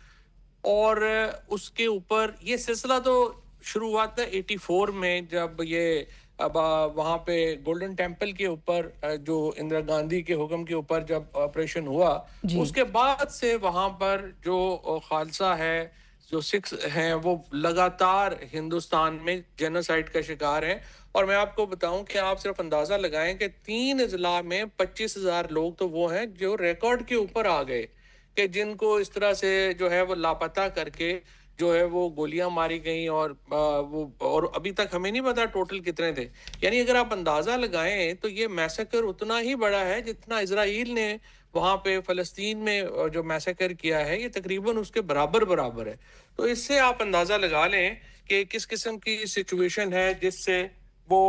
और उसके ऊपर ये सिलसिला तो शुरू हुआ था 84 में, जब ये अब वहाँ पे गोल्डन टेम्पल के ऊपर जो इंदिरा गांधी के हुक्म के ऊपर जब ऑपरेशन हुआ, उसके बाद से वहाँ पर जो खालसा है, जो सिख हैं, वो लगातार हिंदुस्तान में जेनोसाइड का शिकार हैं। और मैं आपको बताऊं कि आप सिर्फ अंदाजा लगाएं कि 3 अजला में 25,000 लोग तो वो हैं जो रिकॉर्ड के ऊपर आ गए, कि जिनको इस तरह से जो है वो लापता करके जो है वो गोलियां मारी गई, और अभी तक हमें नहीं पता टोटल कितने थे। यानी अगर आप अंदाजा लगाएं तो ये मैसेकर उतना ही बड़ा है जितना इजराइल ने वहां पे फलस्तीन में जो मैसेकर किया है, ये तकरीबन उसके बराबर बराबर है। तो इससे आप अंदाजा लगा लें कि किस किस्म की सिचुएशन है जिससे वो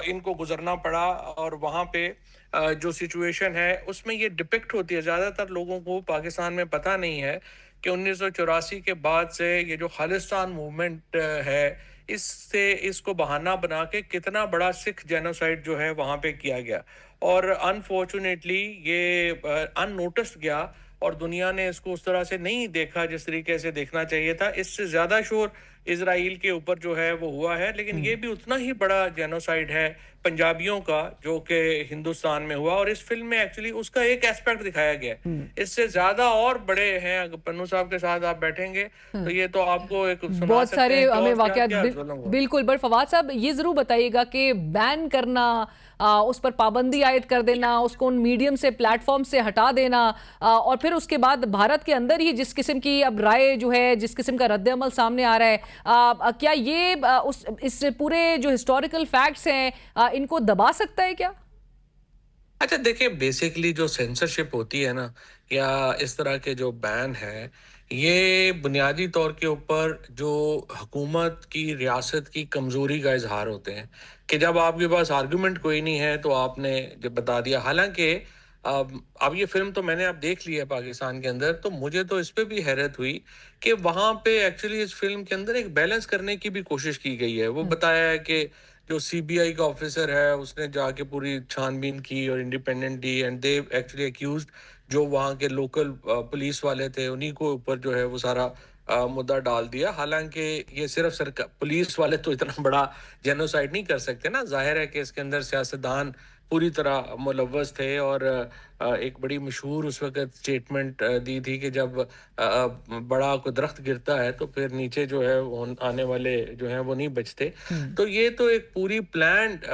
इनको गुजरना पड़ा, और वहां पे जो सिचुएशन है उसमें ये डिपिक्ट होती है। ज्यादातर लोगों को पाकिस्तान में पता नहीं है कि 1984 के बाद से ये जो खालिस्तान मूवमेंट है, इससे इसको बहाना बना के कितना बड़ा सिख जेनोसाइड जो है वहां पे किया गया, और अनफॉर्चुनेटली ये अननोटिस्ड गया, और दुनिया ने इसको उस तरह से नहीं देखा जिस तरीके से देखना चाहिए था। इससे ज्यादा शोर इजराइल के ऊपर जो है वो हुआ है, लेकिन ये भी उतना ही बड़ा जेनोसाइड है पंजाबियों का जो कि हिंदुस्तान में हुआ, और इस फिल्म में एक्चुअली उसका एक एस्पेक्ट दिखाया गया है। इससे ज्यादा और बड़े हैं। अगर पन्नू साहब के साथ आप बैठेंगे तो ये तो आपको एक सुना बहुत सकते सारे हैं कि हमें और वाकयात क्या-क्या बोलूंगा। बिल्कुल। बट फवाद साहब ये जरूर बताइएगा कि बैन करना, उस पर पाबंदी आयद कर देना, उसको उन मीडियम से प्लेटफॉर्म से हटा देना, और फिर उसके बाद भारत के अंदर ही जिस किस्म की अब राय जो है, जिस किस्म का रद्द-ए-अमल सामने आ रहा है, क्या ये इस पूरे जो हिस्टोरिकल फैक्ट्स हैं इनको दबा सकता है क्या? अच्छा देखिए, बेसिकली जो सेंसरशिप होती है ना, या इस तरह के जो बैन है, ये बुनियादी तौर के ऊपर जो हुकूमत की रियासत की कमजोरी का इजहार होते हैं, कि जब आपके पास आर्गुमेंट कोई नहीं है तो आपने जब बता दिया। हालांकि अब ये फिल्म तो मैंने अब देख ली है पाकिस्तान के अंदर, तो मुझे तो इस पे भी हैरत हुई कि वहां पे एक्चुअली इस फिल्म के अंदर एक बैलेंस करने की भी कोशिश की गई है। वो बताया है कि जो सीबीआई का ऑफिसर है उसने जाके पूरी छानबीन की और independent the, and they actually accused जो वहाँ के लोकल पुलिस वाले थे उन्हीं को ऊपर जो है वो सारा मुद्दा डाल दिया। हालांकि ये सिर्फ सरकार पुलिस वाले तो इतना बड़ा जेनोसाइड नहीं कर सकते ना, जाहिर है कि इसके अंदर सियासतदान पूरी तरह मुलव्वस थे, और एक बड़ी मशहूर उस वक्त स्टेटमेंट दी थी कि जब बड़ा कोई दरख्त गिरता है तो फिर नीचे जो है आने वाले जो है वो नहीं बचते। तो ये तो एक पूरी प्लान्ड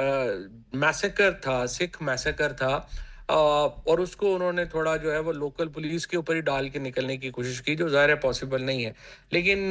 मैसेकर था, सिख मैसेकर था, और उसको उन्होंने थोड़ा जो है वो लोकल पुलिस के ऊपर ही डाल के निकलने की कोशिश की, जो ज़ाहिर है पॉसिबल नहीं है। लेकिन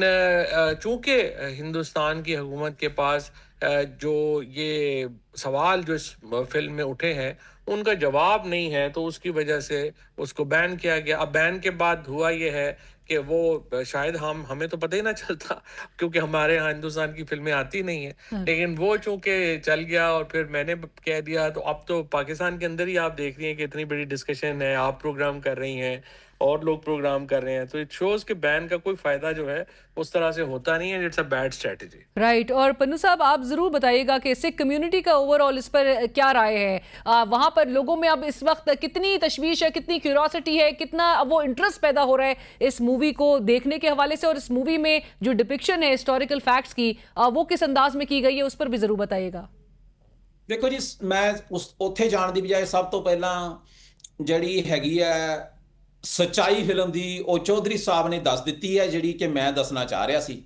चूंकि हिंदुस्तान की हुकूमत के पास जो ये सवाल जो इस फिल्म में उठे हैं उनका जवाब नहीं है, तो उसकी वजह से उसको बैन किया गया। अब बैन के बाद हुआ ये है कि वो शायद हमें तो पता ही ना चलता, क्योंकि हमारे यहाँ हिंदुस्तान की फिल्में आती नहीं है, लेकिन वो चूंकि चल गया और फिर मैंने कह दिया, तो अब तो पाकिस्तान के अंदर ही आप देख रही हैं कि इतनी बड़ी डिस्कशन है, आप प्रोग्राम कर रही हैं, और लोग प्रोग्राम कर रहे हैं, तो इट शोज कि बैन का कोई फायदा जो है उस तरह से होता नहीं है, it's a bad strategy. Right. और पन्नू साहब, आप जरूर बताइएगा कि सिख कम्युनिटी का ओवरऑल इस पर क्या राय है? वहां पर लोगों में अब इस वक्त कितनी तशवीश है, कितनी क्यूरियोसिटी है, कितना वो इंटरेस्ट पैदा हो रहा है इस मूवी को देखने के हवाले से, और इस मूवी में जो डिपिक्शन है हिस्टोरिकल फैक्ट्स की वो किस अंदाज में की गई है, उस पर भी जरूर बताइएगा। ਦੇਖੋ ਜੀ, ਮੈਂ ਉੱਥੇ ਜਾਣ ਦੀ ਬਜਾਏ ਸਭ ਤੋਂ ਪਹਿਲਾਂ ਜਿਹੜੀ ਹੈਗੀ ਹੈ ਸੱਚਾਈ ਫਿਲਮ ਦੀ, ਉਹ ਚੌਧਰੀ ਸਾਹਿਬ ਨੇ ਦੱਸ ਦਿੱਤੀ ਹੈ, ਜਿਹੜੀ ਕਿ ਮੈਂ ਦੱਸਣਾ ਚਾਹ ਰਿਹਾ ਸੀ।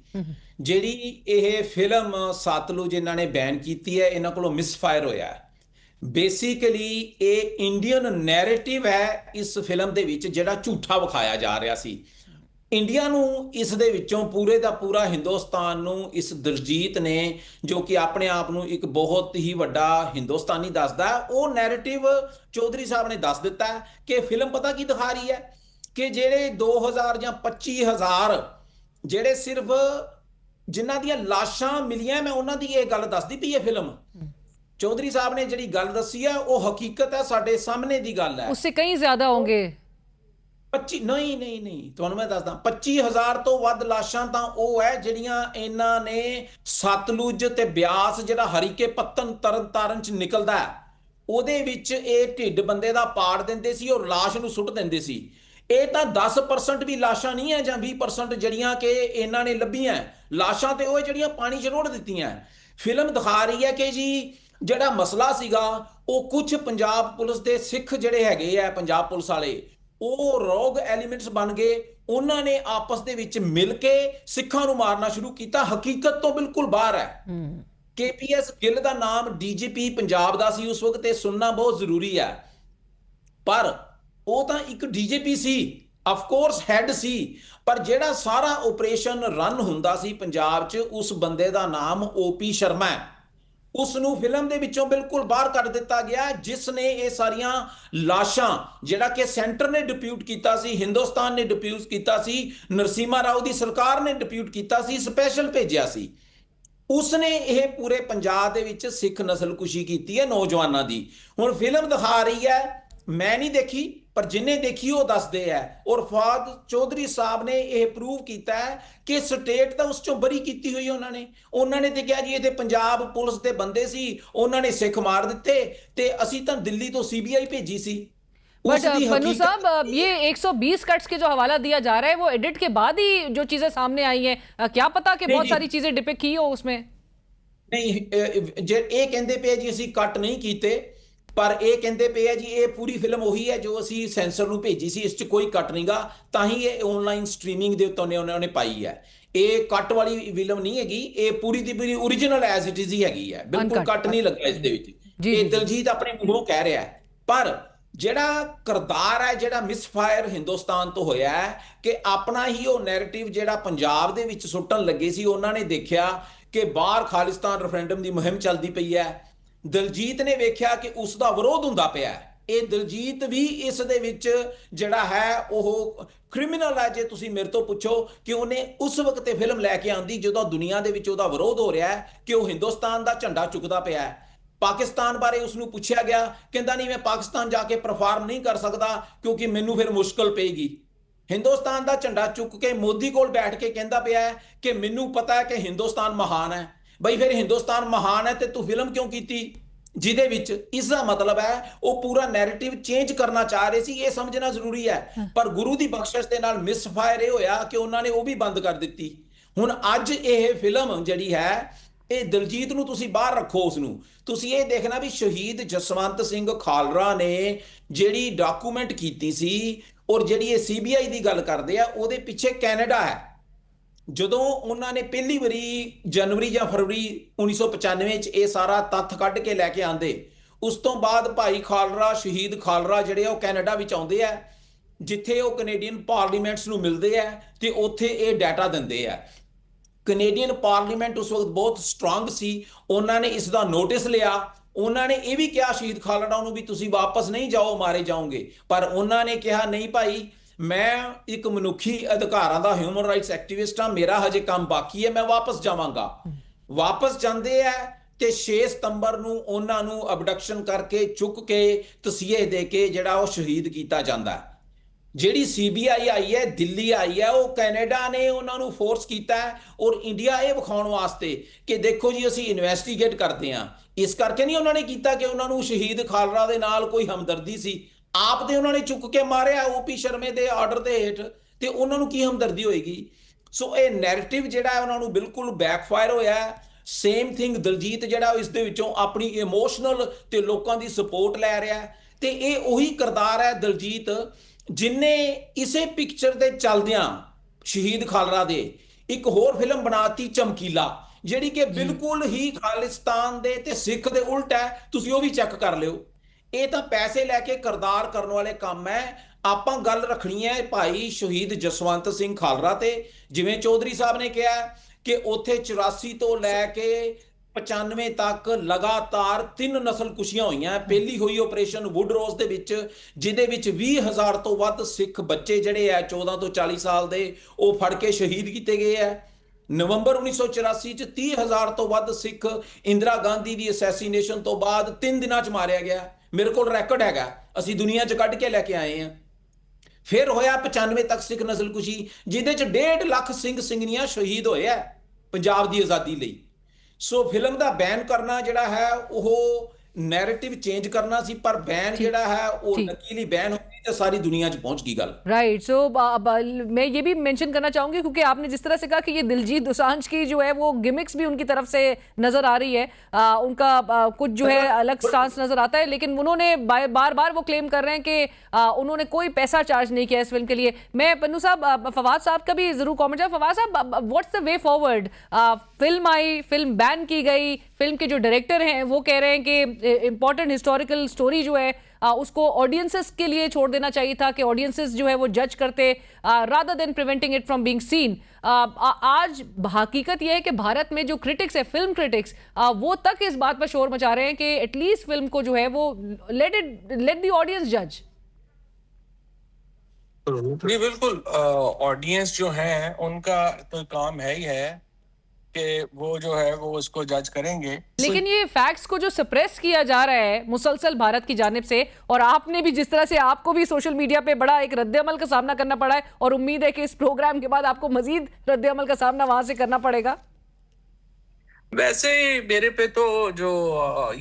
ਜਿਹੜੀ ਇਹ ਫਿਲਮ ਸਤਲੁਜ ਇਹਨਾਂ ਨੇ ਬੈਨ ਕੀਤੀ ਹੈ, ਇਹਨਾਂ ਕੋਲੋਂ ਮਿਸਫਾਇਰ ਹੋਇਆ ਹੈ। ਬੇਸਿਕਲੀ ਇਹ ਇੰਡੀਅਨ ਨੈਰੇਟਿਵ ਹੈ ਇਸ ਫਿਲਮ ਦੇ ਵਿੱਚ, ਜਿਹੜਾ ਝੂਠਾ ਵਿਖਾਇਆ ਜਾ ਰਿਹਾ ਸੀ ਇੰਡੀਆ ਨੂੰ। ਇਸ ਦੇ ਵਿੱਚੋਂ ਪੂਰੇ ਦਾ ਪੂਰਾ ਹਿੰਦੁਸਤਾਨ ਨੂੰ ਇਸ ਦਿਲਜੀਤ ਨੇ, ਜੋ ਕਿ ਆਪਣੇ ਆਪ ਨੂੰ ਇੱਕ ਬਹੁਤ ਹੀ ਵੱਡਾ ਹਿੰਦੁਸਤਾਨੀ ਦੱਸਦਾ, ਉਹ ਨੈਰੇਟਿਵ ਚੌਧਰੀ ਸਾਹਿਬ ਨੇ ਦੱਸ ਦਿੱਤਾ ਕਿ ਫਿਲਮ ਪਤਾ ਕੀ ਦਿਖਾ ਰਹੀ ਹੈ ਕਿ ਜਿਹੜੇ 2000 ਜਾਂ 25000 ਜਿਹੜੇ ਸਿਰਫ ਜਿਨ੍ਹਾਂ ਦੀਆਂ ਲਾਸ਼ਾਂ ਮਿਲੀਆਂ, ਮੈਂ ਉਹਨਾਂ ਦੀ ਇਹ ਗੱਲ ਦੱਸਦੀ ਪਈ ਹੈ ਫਿਲਮ। ਚੌਧਰੀ ਸਾਹਿਬ ਨੇ ਜਿਹੜੀ ਗੱਲ ਦੱਸੀ ਹੈ ਉਹ ਹਕੀਕਤ ਹੈ, ਸਾਡੇ ਸਾਹਮਣੇ ਦੀ ਗੱਲ ਹੈ। उससे कहीं ज्यादा होंगे। 25 ਨਹੀਂ ਤੁਹਾਨੂੰ ਮੈਂ ਦੱਸਦਾ, 25000 ਤੋਂ ਵੱਧ ਲਾਸ਼ਾਂ ਤਾਂ ਉਹ ਹੈ ਜਿਹੜੀਆਂ ਇਹਨਾਂ ਨੇ ਸਤਲੁਜ ਤੇ ਬਿਆਸ, ਜਿਹੜਾ ਹਰੀਕੇ ਪੱਤਨ ਤਰਨਤਾਰਨ ਚ ਨਿਕਲਦਾ ਹੈ, ਉਹਦੇ ਵਿੱਚ ਇਹ ਢਿੱਡ ਬੰਦੇ ਦਾ ਪਾੜ ਦਿੰਦੇ ਸੀ ਔਰ ਲਾਸ਼ ਨੂੰ ਸੁੱਟ ਦਿੰਦੇ ਸੀ। ਇਹ ਤਾਂ 10% ਵੀ ਲਾਸ਼ਾਂ ਨਹੀਂ ਹੈ ਜਾਂ 20% ਜਿਹੜੀਆਂ ਕਿ ਇਹਨਾਂ ਨੇ ਲੱਭੀਆਂ ਲਾਸ਼ਾਂ, ਤੇ ਉਹ ਜਿਹੜੀਆਂ ਪਾਣੀ 'ਚ ਰੋੜ ਦਿੱਤੀਆਂ। ਫਿਲਮ ਦਿਖਾ ਰਹੀ ਹੈ ਕਿ ਜੀ ਜਿਹੜਾ ਮਸਲਾ ਸੀਗਾ, ਉਹ ਕੁਝ ਪੰਜਾਬ ਪੁਲਿਸ ਦੇ ਸਿੱਖ ਜਿਹੜੇ ਹੈਗੇ ਆ, ਪੰਜਾਬ ਪੁਲਿਸ ਵਾਲੇ, ਉਹ ਰੋਗ ਐਲੀਮੈਂਟਸ ਬਣ ਗਏ। ਉਹਨਾਂ ਨੇ ਆਪਸ ਦੇ ਵਿੱਚ ਮਿਲ ਕੇ ਸਿੱਖਾਂ ਨੂੰ ਮਾਰਨਾ ਸ਼ੁਰੂ ਕੀਤਾ। ਹਕੀਕਤ ਤੋਂ ਬਿਲਕੁਲ ਬਾਹਰ ਹੈ। KPS ਗਿੱਲ ਦਾ ਨਾਮ DGP ਪੰਜਾਬ ਦਾ ਸੀ ਉਸ ਵਕਤ, ਇਹ ਸੁਣਨਾ ਬਹੁਤ ਜ਼ਰੂਰੀ ਹੈ। ਪਰ ਉਹ ਤਾਂ ਇੱਕ DGP ਸੀ, ਆਫ ਕੋਰਸ ਹੈਡ ਸੀ, ਪਰ ਜਿਹੜਾ ਸਾਰਾ ਆਪਰੇਸ਼ਨ ਰਨ ਹੁੰਦਾ ਸੀ ਪੰਜਾਬ 'ਚ, ਉਸ ਬੰਦੇ ਦਾ ਨਾਮ OP ਸ਼ਰਮਾ ਹੈ। ਉਸ ਨੂੰ ਫਿਲਮ ਦੇ ਵਿੱਚੋਂ ਬਿਲਕੁਲ ਬਾਹਰ ਕੱਢ ਦਿੱਤਾ ਗਿਆ, ਜਿਸ ਨੇ ਇਹ ਸਾਰੀਆਂ ਲਾਸ਼ਾਂ, ਜਿਹੜਾ ਕਿ ਸੈਂਟਰ ਨੇ ਡਿਪਿਊਟ ਕੀਤਾ ਸੀ, ਹਿੰਦੁਸਤਾਨ ਨੇ ਡਿਪਿਊਟ ਕੀਤਾ ਸੀ, ਨਰਸਿਮਹਾ ਰਾਓ ਦੀ ਸਰਕਾਰ ਨੇ ਡਿਪਿਊਟ ਕੀਤਾ ਸੀ, ਸਪੈਸ਼ਲ ਭੇਜਿਆ ਸੀ। ਉਸਨੇ ਇਹ ਪੂਰੇ ਪੰਜਾਬ ਦੇ ਵਿੱਚ ਸਿੱਖ ਨਸਲਕੁਸ਼ੀ ਕੀਤੀ ਹੈ ਨੌਜਵਾਨਾਂ ਦੀ। ਹੁਣ ਫਿਲਮ ਦਿਖਾ ਰਹੀ ਹੈ, ਮੈਂ ਨਹੀਂ ਦੇਖੀ, ਪਰ ਜਿੰਨੇ ਦੇਖੀ ਉਹ ਦੱਸਦੇ ਹੈ। ਔਰ ਫਾਦ ਚੌਧਰੀ ਸਾਹਿਬ ਨੇ ਇਹ ਪ੍ਰੂਵ ਕੀਤਾ ਹੈ ਕਿ ਸਟੇਟ ਤਾਂ ਉਸ ਚੋਂ ਬਰੀ ਕੀਤੀ ਹੋਈ ਉਹਨਾਂ ਨੇ ਤੇ ਕਿਹਾ ਜੀ ਇਹ ਤੇ ਪੰਜਾਬ ਪੁਲਿਸ ਦੇ ਬੰਦੇ ਸੀ, ਉਹਨਾਂ ਨੇ ਸਿੱਖ ਮਾਰ ਦਿੱਤੇ, ਤੇ ਅਸੀਂ ਤਾਂ ਦਿੱਲੀ ਤੋਂ CBI ਭੇਜੀ ਸੀ। बट पन्नू साहब, ये 120 कट्स के जो हवाला दिया जा रहा है वो एडिट के बाद ही जो चीजें सामने आई हैं, क्या पता कि बहुत सारी चीजें डिपिक्ट की हो उसमें। नहीं, जे ये कहते पे जी ਅਸੀਂ ਕੱਟ ਨਹੀਂ ਕੀਤੇ, ਪਰ ਇਹ ਕਹਿੰਦੇ ਪਏ ਆ ਜੀ ਇਹ ਪੂਰੀ ਫਿਲਮ ਉਹੀ ਹੈ ਜੋ ਅਸੀਂ ਸੈਂਸਰ ਨੂੰ ਭੇਜੀ ਸੀ, ਇਸ 'ਚ ਕੋਈ ਕੱਟ ਨਹੀਂਗਾ, ਤਾਂ ਹੀ ਇਹ ਆਨਲਾਈਨ ਸਟ੍ਰੀਮਿੰਗ ਦੇ ਉੱਤੇ ਉਹਨਾਂ ਨੇ ਪਾਈ ਹੈ। ਇਹ ਕੱਟ ਵਾਲੀ ਫਿਲਮ ਨਹੀਂ ਹੈਗੀ, ਇਹ ਪੂਰੀ ਦੀ ਪੂਰੀ ਓਰੀਜਨਲ ਐਜ਼ ਇਟ ਇਜ਼ ਹੀ ਹੈਗੀ ਹੈ, ਬਿਲਕੁਲ ਕੱਟ ਨਹੀਂ ਲੱਗਾ ਇਸ ਦੇ ਵਿੱਚ। ਇਹ ਦਿਲਜੀਤ ਆਪਣੇ ਮੂੰਹੋਂ ਕਹਿ ਰਿਹਾ ਹੈ। ਪਰ ਜਿਹੜਾ ਕਿਰਦਾਰ ਹੈ, ਜਿਹੜਾ ਮਿਸਫਾਇਰ ਹਿੰਦੁਸਤਾਨ ਤੋਂ ਹੋਇਆ ਹੈ, ਕਿ ਆਪਣਾ ਹੀ ਉਹ ਨੈਰੇਟਿਵ ਜਿਹੜਾ ਪੰਜਾਬ ਦੇ ਵਿੱਚ ਸੁੱਟਣ ਲੱਗੇ ਸੀ, ਉਹਨਾਂ ਨੇ ਦੇਖਿਆ ਕਿ ਬਾਹਰ ਖਾਲਿਸਤਾਨ ਰੈਫਰੈਂਡਮ ਦੀ ਮੁਹਿੰਮ ਚੱਲਦੀ ਪਈ ਹੈ। ਦਿਲਜੀਤ ਨੇ ਵੇਖਿਆ ਕਿ ਉਸ ਦਾ ਵਿਰੋਧ ਹੁੰਦਾ ਪਿਆ। ਇਹ ਦਿਲਜੀਤ ਵੀ ਇਸ ਦੇ ਵਿੱਚ ਜਿਹੜਾ ਹੈ ਉਹ ਕ੍ਰਿਮੀਨਲ ਹੈ, ਜੇ ਤੁਸੀਂ ਮੇਰੇ ਤੋਂ ਪੁੱਛੋ, ਕਿ ਉਹਨੇ ਉਸ ਵਕਤ ਇਹ ਫਿਲਮ ਲੈ ਕੇ ਆਂਦੀ ਜਦੋਂ ਦੁਨੀਆ ਦੇ ਵਿੱਚ ਉਹਦਾ ਵਿਰੋਧ ਹੋ ਰਿਹਾ ਹੈ, ਕਿ ਉਹ ਹਿੰਦੁਸਤਾਨ ਦਾ ਝੰਡਾ ਚੁੱਕਦਾ ਪਿਆ ਹੈ। ਪਾਕਿਸਤਾਨ ਬਾਰੇ ਉਸ ਨੂੰ ਪੁੱਛਿਆ ਗਿਆ, ਕਹਿੰਦਾ ਨਹੀਂ ਮੈਂ ਪਾਕਿਸਤਾਨ ਜਾ ਕੇ ਪਰਫਾਰਮ ਨਹੀਂ ਕਰ ਸਕਦਾ ਕਿਉਂਕਿ ਮੈਨੂੰ ਫਿਰ ਮੁਸ਼ਕਲ ਪਏਗੀ। ਹਿੰਦੁਸਤਾਨ ਦਾ ਝੰਡਾ ਚੁੱਕ ਕੇ ਮੋਦੀ ਕੋਲ ਬੈਠ ਕੇ ਕਹਿੰਦਾ ਪਿਆ ਹੈ ਕਿ ਮੈਨੂੰ ਪਤਾ ਹੈ ਕਿ ਹਿੰਦੁਸਤਾਨ ਮਹਾਨ ਹੈ। ਬਈ ਫਿਰ ਹਿੰਦੁਸਤਾਨ ਮਹਾਨ ਹੈ ਤੇ ਤੂੰ ਫਿਲਮ ਕਿਉਂ ਕੀਤੀ ਜਿਹਦੇ ਵਿੱਚ ਇਸ ਦਾ ਮਤਲਬ ਹੈ ਉਹ ਪੂਰਾ ਨੈਰੇਟਿਵ ਚੇਂਜ ਕਰਨਾ ਚਾਹ ਰਹੇ ਸੀ। ਇਹ ਸਮਝਣਾ ਜ਼ਰੂਰੀ ਹੈ। ਪਰ ਗੁਰੂ ਦੀ ਬਖਸ਼ਿਸ਼ ਦੇ ਨਾਲ ਮਿਸਫਾਇਰ ਇਹ ਹੋਇਆ ਕਿ ਉਹਨਾਂ ਨੇ ਉਹ ਵੀ ਬੰਦ ਕਰ ਦਿੱਤੀ। ਹੁਣ ਅੱਜ ਇਹ ਫਿਲਮ ਜਿਹੜੀ ਹੈ, ਇਹ ਦਿਲਜੀਤ ਨੂੰ ਤੁਸੀਂ ਬਾਹਰ ਰੱਖੋ, ਉਸ ਨੂੰ ਤੁਸੀਂ ਇਹ ਦੇਖਣਾ ਵੀ ਸ਼ਹੀਦ ਜਸਵੰਤ ਸਿੰਘ ਖਾਲੜਾ ਨੇ ਜਿਹੜੀ ਡਾਕੂਮੈਂਟ ਕੀਤੀ ਸੀ, ਔਰ ਜਿਹੜੀ ਇਹ CBI ਦੀ ਗੱਲ ਕਰਦੇ ਆ, ਉਹਦੇ ਪਿੱਛੇ ਕੈਨੇਡਾ ਹੈ। ਜਦੋਂ ਉਹਨਾਂ ਨੇ ਪਹਿਲੀ ਵਾਰੀ ਜਨਵਰੀ ਜਾਂ ਫਰਵਰੀ 1995 ਚ ਇਹ ਸਾਰਾ ਤੱਥ ਕੱਢ ਕੇ ਲੈ ਕੇ ਆਂਦੇ, ਉਸ ਤੋਂ ਬਾਅਦ ਭਾਈ ਖਾਲੜਾ, ਸ਼ਹੀਦ ਖਾਲੜਾ ਜਿਹੜੇ ਆ ਉਹ ਕੈਨੇਡਾ ਵਿੱਚ ਆਉਂਦੇ ਆ, ਜਿੱਥੇ ਉਹ ਕੈਨੇਡੀਅਨ ਪਾਰਲੀਮੈਂਟਸ ਨੂੰ ਮਿਲਦੇ ਆ ਤੇ ਉੱਥੇ ਇਹ ਡਾਟਾ ਦਿੰਦੇ ਆ। ਕੈਨੇਡੀਅਨ ਪਾਰਲੀਮੈਂਟ ਉਸ ਵਕਤ ਬਹੁਤ ਸਟਰੋਂਗ ਸੀ, ਉਹਨਾਂ ਨੇ ਇਸ ਦਾ ਨੋਟਿਸ ਲਿਆ। ਉਹਨਾਂ ਨੇ ਇਹ ਵੀ ਕਿਹਾ ਸ਼ਹੀਦ ਖਾਲੜਾ ਨੂੰ ਵੀ ਤੁਸੀਂ ਵਾਪਸ ਨਹੀਂ ਜਾਓ, ਮਾਰੇ ਜਾਓਗੇ। ਪਰ ਉਹਨਾਂ ਨੇ ਕਿਹਾ ਨਹੀਂ ਭਾਈ, ਮੈਂ ਇੱਕ ਮਨੁੱਖੀ ਅਧਿਕਾਰਾਂ ਦਾ ਹਿਊਮਨ ਰਾਈਟਸ ਐਕਟਿਵਿਸਟ ਹਾਂ, ਮੇਰਾ ਹਜੇ ਕੰਮ ਬਾਕੀ ਹੈ, ਮੈਂ ਵਾਪਸ ਜਾਵਾਂਗਾ। ਵਾਪਸ ਜਾਂਦੇ ਆ ਤੇ 6 ਸਤੰਬਰ ਨੂੰ ਉਹਨਾਂ ਨੂੰ ਅਬਡਕਸ਼ਨ ਕਰਕੇ ਚੁੱਕ ਕੇ ਤਸੀਹੇ ਦੇ ਕੇ ਜਿਹੜਾ ਉਹ ਸ਼ਹੀਦ ਕੀਤਾ ਜਾਂਦਾ। ਜਿਹੜੀ ਸੀਬੀਆਈ ਆਈ ਹੈ, ਦਿੱਲੀ ਆਈ ਹੈ, ਉਹ ਕੈਨੇਡਾ ਨੇ ਉਹਨਾਂ ਨੂੰ ਫੋਰਸ ਕੀਤਾ ਔਰ ਇੰਡੀਆ ਇਹ ਵਿਖਾਉਣ ਵਾਸਤੇ ਕਿ ਦੇਖੋ ਜੀ ਅਸੀਂ ਇਨਵੈਸਟੀਗੇਟ ਕਰਦੇ ਹਾਂ। ਇਸ ਕਰਕੇ ਨਹੀਂ ਉਹਨਾਂ ਨੇ ਕੀਤਾ ਕਿ ਉਹਨਾਂ ਨੂੰ ਸ਼ਹੀਦ ਖਾਲੜਾ ਦੇ ਨਾਲ ਕੋਈ ਹਮਦਰਦੀ ਸੀ। ਆਪ ਤੇ ਉਹਨਾਂ ਨੇ ਚੁੱਕ ਕੇ ਮਾਰਿਆ ਓਪੀ ਸ਼ਰਮੇ ਦੇ ਆਰਡਰ ਦੇ ਹੇਠ, ਤੇ ਉਹਨਾਂ ਨੂੰ ਕੀ ਹਮਦਰਦੀ ਹੋਏਗੀ। ਸੋ ਇਹ ਨੈਰੇਟਿਵ ਜਿਹੜਾ ਹੈ ਉਹਨਾਂ ਨੂੰ ਬਿਲਕੁਲ ਬੈਕਫਾਇਰ ਹੋਇਆ। ਸੇਮ ਥਿੰਗ ਦਲਜੀਤ ਜਿਹੜਾ ਇਸ ਦੇ ਵਿੱਚੋਂ ਆਪਣੀ ਇਮੋਸ਼ਨਲ ਤੇ ਲੋਕਾਂ ਦੀ ਸਪੋਰਟ ਲੈ ਰਿਹਾ, ਤੇ ਇਹ ਉਹੀ ਕਿਰਦਾਰ ਹੈ ਦਲਜੀਤ ਜਿਨੇ ਇਸੇ ਪਿਕਚਰ ਦੇ ਚੱਲਦਿਆਂ ਸ਼ਹੀਦ ਖਾਲੜਾ ਦੇ ਇੱਕ ਹੋਰ ਫਿਲਮ ਬਣਾਤੀ ਚਮਕੀਲਾ, ਜਿਹੜੀ ਕਿ ਬਿਲਕੁਲ ਹੀ ਖਾਲਿਸਤਾਨ ਦੇ ਤੇ ਸਿੱਖ ਦੇ ਉਲਟ ਹੈ। ਤੁਸੀਂ ਉਹ ਵੀ ਚੈੱਕ ਕਰ ਲਿਓ। ਇਹ ਤਾਂ ਪੈਸੇ ਲੈ ਕੇ ਕਿਰਦਾਰ ਕਰਨ ਵਾਲੇ ਕੰਮ ਹੈ। ਆਪਾਂ ਗੱਲ ਰੱਖਣੀ ਹੈ ਭਾਈ ਸ਼ਹੀਦ ਜਸਵੰਤ ਸਿੰਘ ਖਾਲੜਾ ਤੇ। ਜਿਵੇਂ ਚੌਧਰੀ ਸਾਹਿਬ ਨੇ ਕਿਹਾ ਕਿ ਉੱਥੇ 84 ਤੋਂ ਲੈ ਕੇ 95 ਤੱਕ ਲਗਾਤਾਰ 3 ਨਸਲਕੁਸ਼ੀਆਂ ਹੋਈਆਂ। ਪਹਿਲੀ ਹੋਈ ਆਪਰੇਸ਼ਨ ਵੁੱਡ ਰੋਜ਼ ਦੇ ਵਿੱਚ, ਜਿਹਦੇ ਵਿੱਚ 20,000 ਤੋਂ ਵੱਧ ਸਿੱਖ ਬੱਚੇ ਜਿਹੜੇ ਆ 14 ਤੋਂ 40 ਸਾਲ ਦੇ, ਉਹ ਫੜ ਕੇ ਸ਼ਹੀਦ ਕੀਤੇ ਗਏ ਆ। ਨਵੰਬਰ 1984 ਚ 30,000 ਤੋਂ ਵੱਧ ਸਿੱਖ ਇੰਦਰਾ ਗਾਂਧੀ ਦੀ ਅਸੈਸੀਨੇਸ਼ਨ ਤੋਂ ਬਾਅਦ 3 ਦਿਨਾਂ ਚ ਮਾਰਿਆ ਗਿਆ। ਮੇਰੇ ਕੋਲ ਰੈਕੋਰਡ ਹੈਗਾ, ਅਸੀਂ ਦੁਨੀਆ ਚ ਕੱਢ ਕੇ ਲੈ ਕੇ ਆਏ ਆ। ਫਿਰ ਹੋਇਆ 95 ਤੱਕ ਸਿੱਖ ਨਸਲਕੁਸ਼ੀ, ਜਿਹਦੇ ਚ 1.5 ਲੱਖ ਸਿੰਘ ਸਿੰਘਣੀਆਂ ਸ਼ਹੀਦ ਹੋਏ ਆ ਪੰਜਾਬ ਦੀ ਆਜ਼ਾਦੀ ਲਈ। ਸੋ ਫਿਲਮ ਦਾ ਬੈਨ ਕਰਨਾ ਜਿਹੜਾ ਹੈ ਉਹ ਨੈਰੇਟਿਵ ਚੇਂਜ करना सी, पर बैन ਜਿਹੜਾ ਹੈ ਉਹ ਨਕੀਲੀ बैन होगी तो सारी दुनिया च पहुंच गई गल। राइट। सो मैं ये भी मेंशन करना चाहूंगी क्योंकि आपने जिस तरह से कहा कि ये दिलजीत दोसांझ की जो है वो गिमिक्स भी उनकी तरफ से नजर आ रही है, उनका कुछ जो है अलग स्टांस नजर आता है, लेकिन उन्होंने बार बार वो क्लेम कर रहे हैं कि उन्होंने कोई पैसा चार्ज नहीं किया इस फिल्म के लिए। मैं पन्नू साहब, फवाद साहब का भी जरूर कॉमेंट है। फवाद साहब, what's the way forward? Film I, film ban की गई, फिल्म के जो डायरेक्टर हैं वो कह रहे हैं कि इंपॉर्टेंट हिस्टोरिकल स्टोरी जो है उसको ऑडियंसेस के लिए छोड़ देना चाहिए था कि ऑडियंसेस जो है वो जज करते rather than preventing it from being seen. आज हकीकत यह है कि भारत में जो क्रिटिक्स है, फिल्म क्रिटिक्स, वो तक इस बात पर शोर मचा रहे हैं कि एटलीस्ट फिल्म को जो है वो लेट द ऑडियंस जज। जी बिल्कुल, ऑडियंस जो है उनका तो काम है ही है कि वो जो है वो उसको जज करेंगे। लेकिन ये फैक्ट्स को जो सप्रेस किया जा रहा है मुसलसल भारत की जानिब से, और आपने भी जिस तरह से, आपको भी सोशल मीडिया पे बड़ा एक रद्द-ए-अमल का सामना करना पड़ा है, और उम्मीद है कि इस प्रोग्राम के बाद आपको मजीद रद्द-ए-अमल का सामना वहां से करना पड़ेगा। वैसे मेरे पे तो जो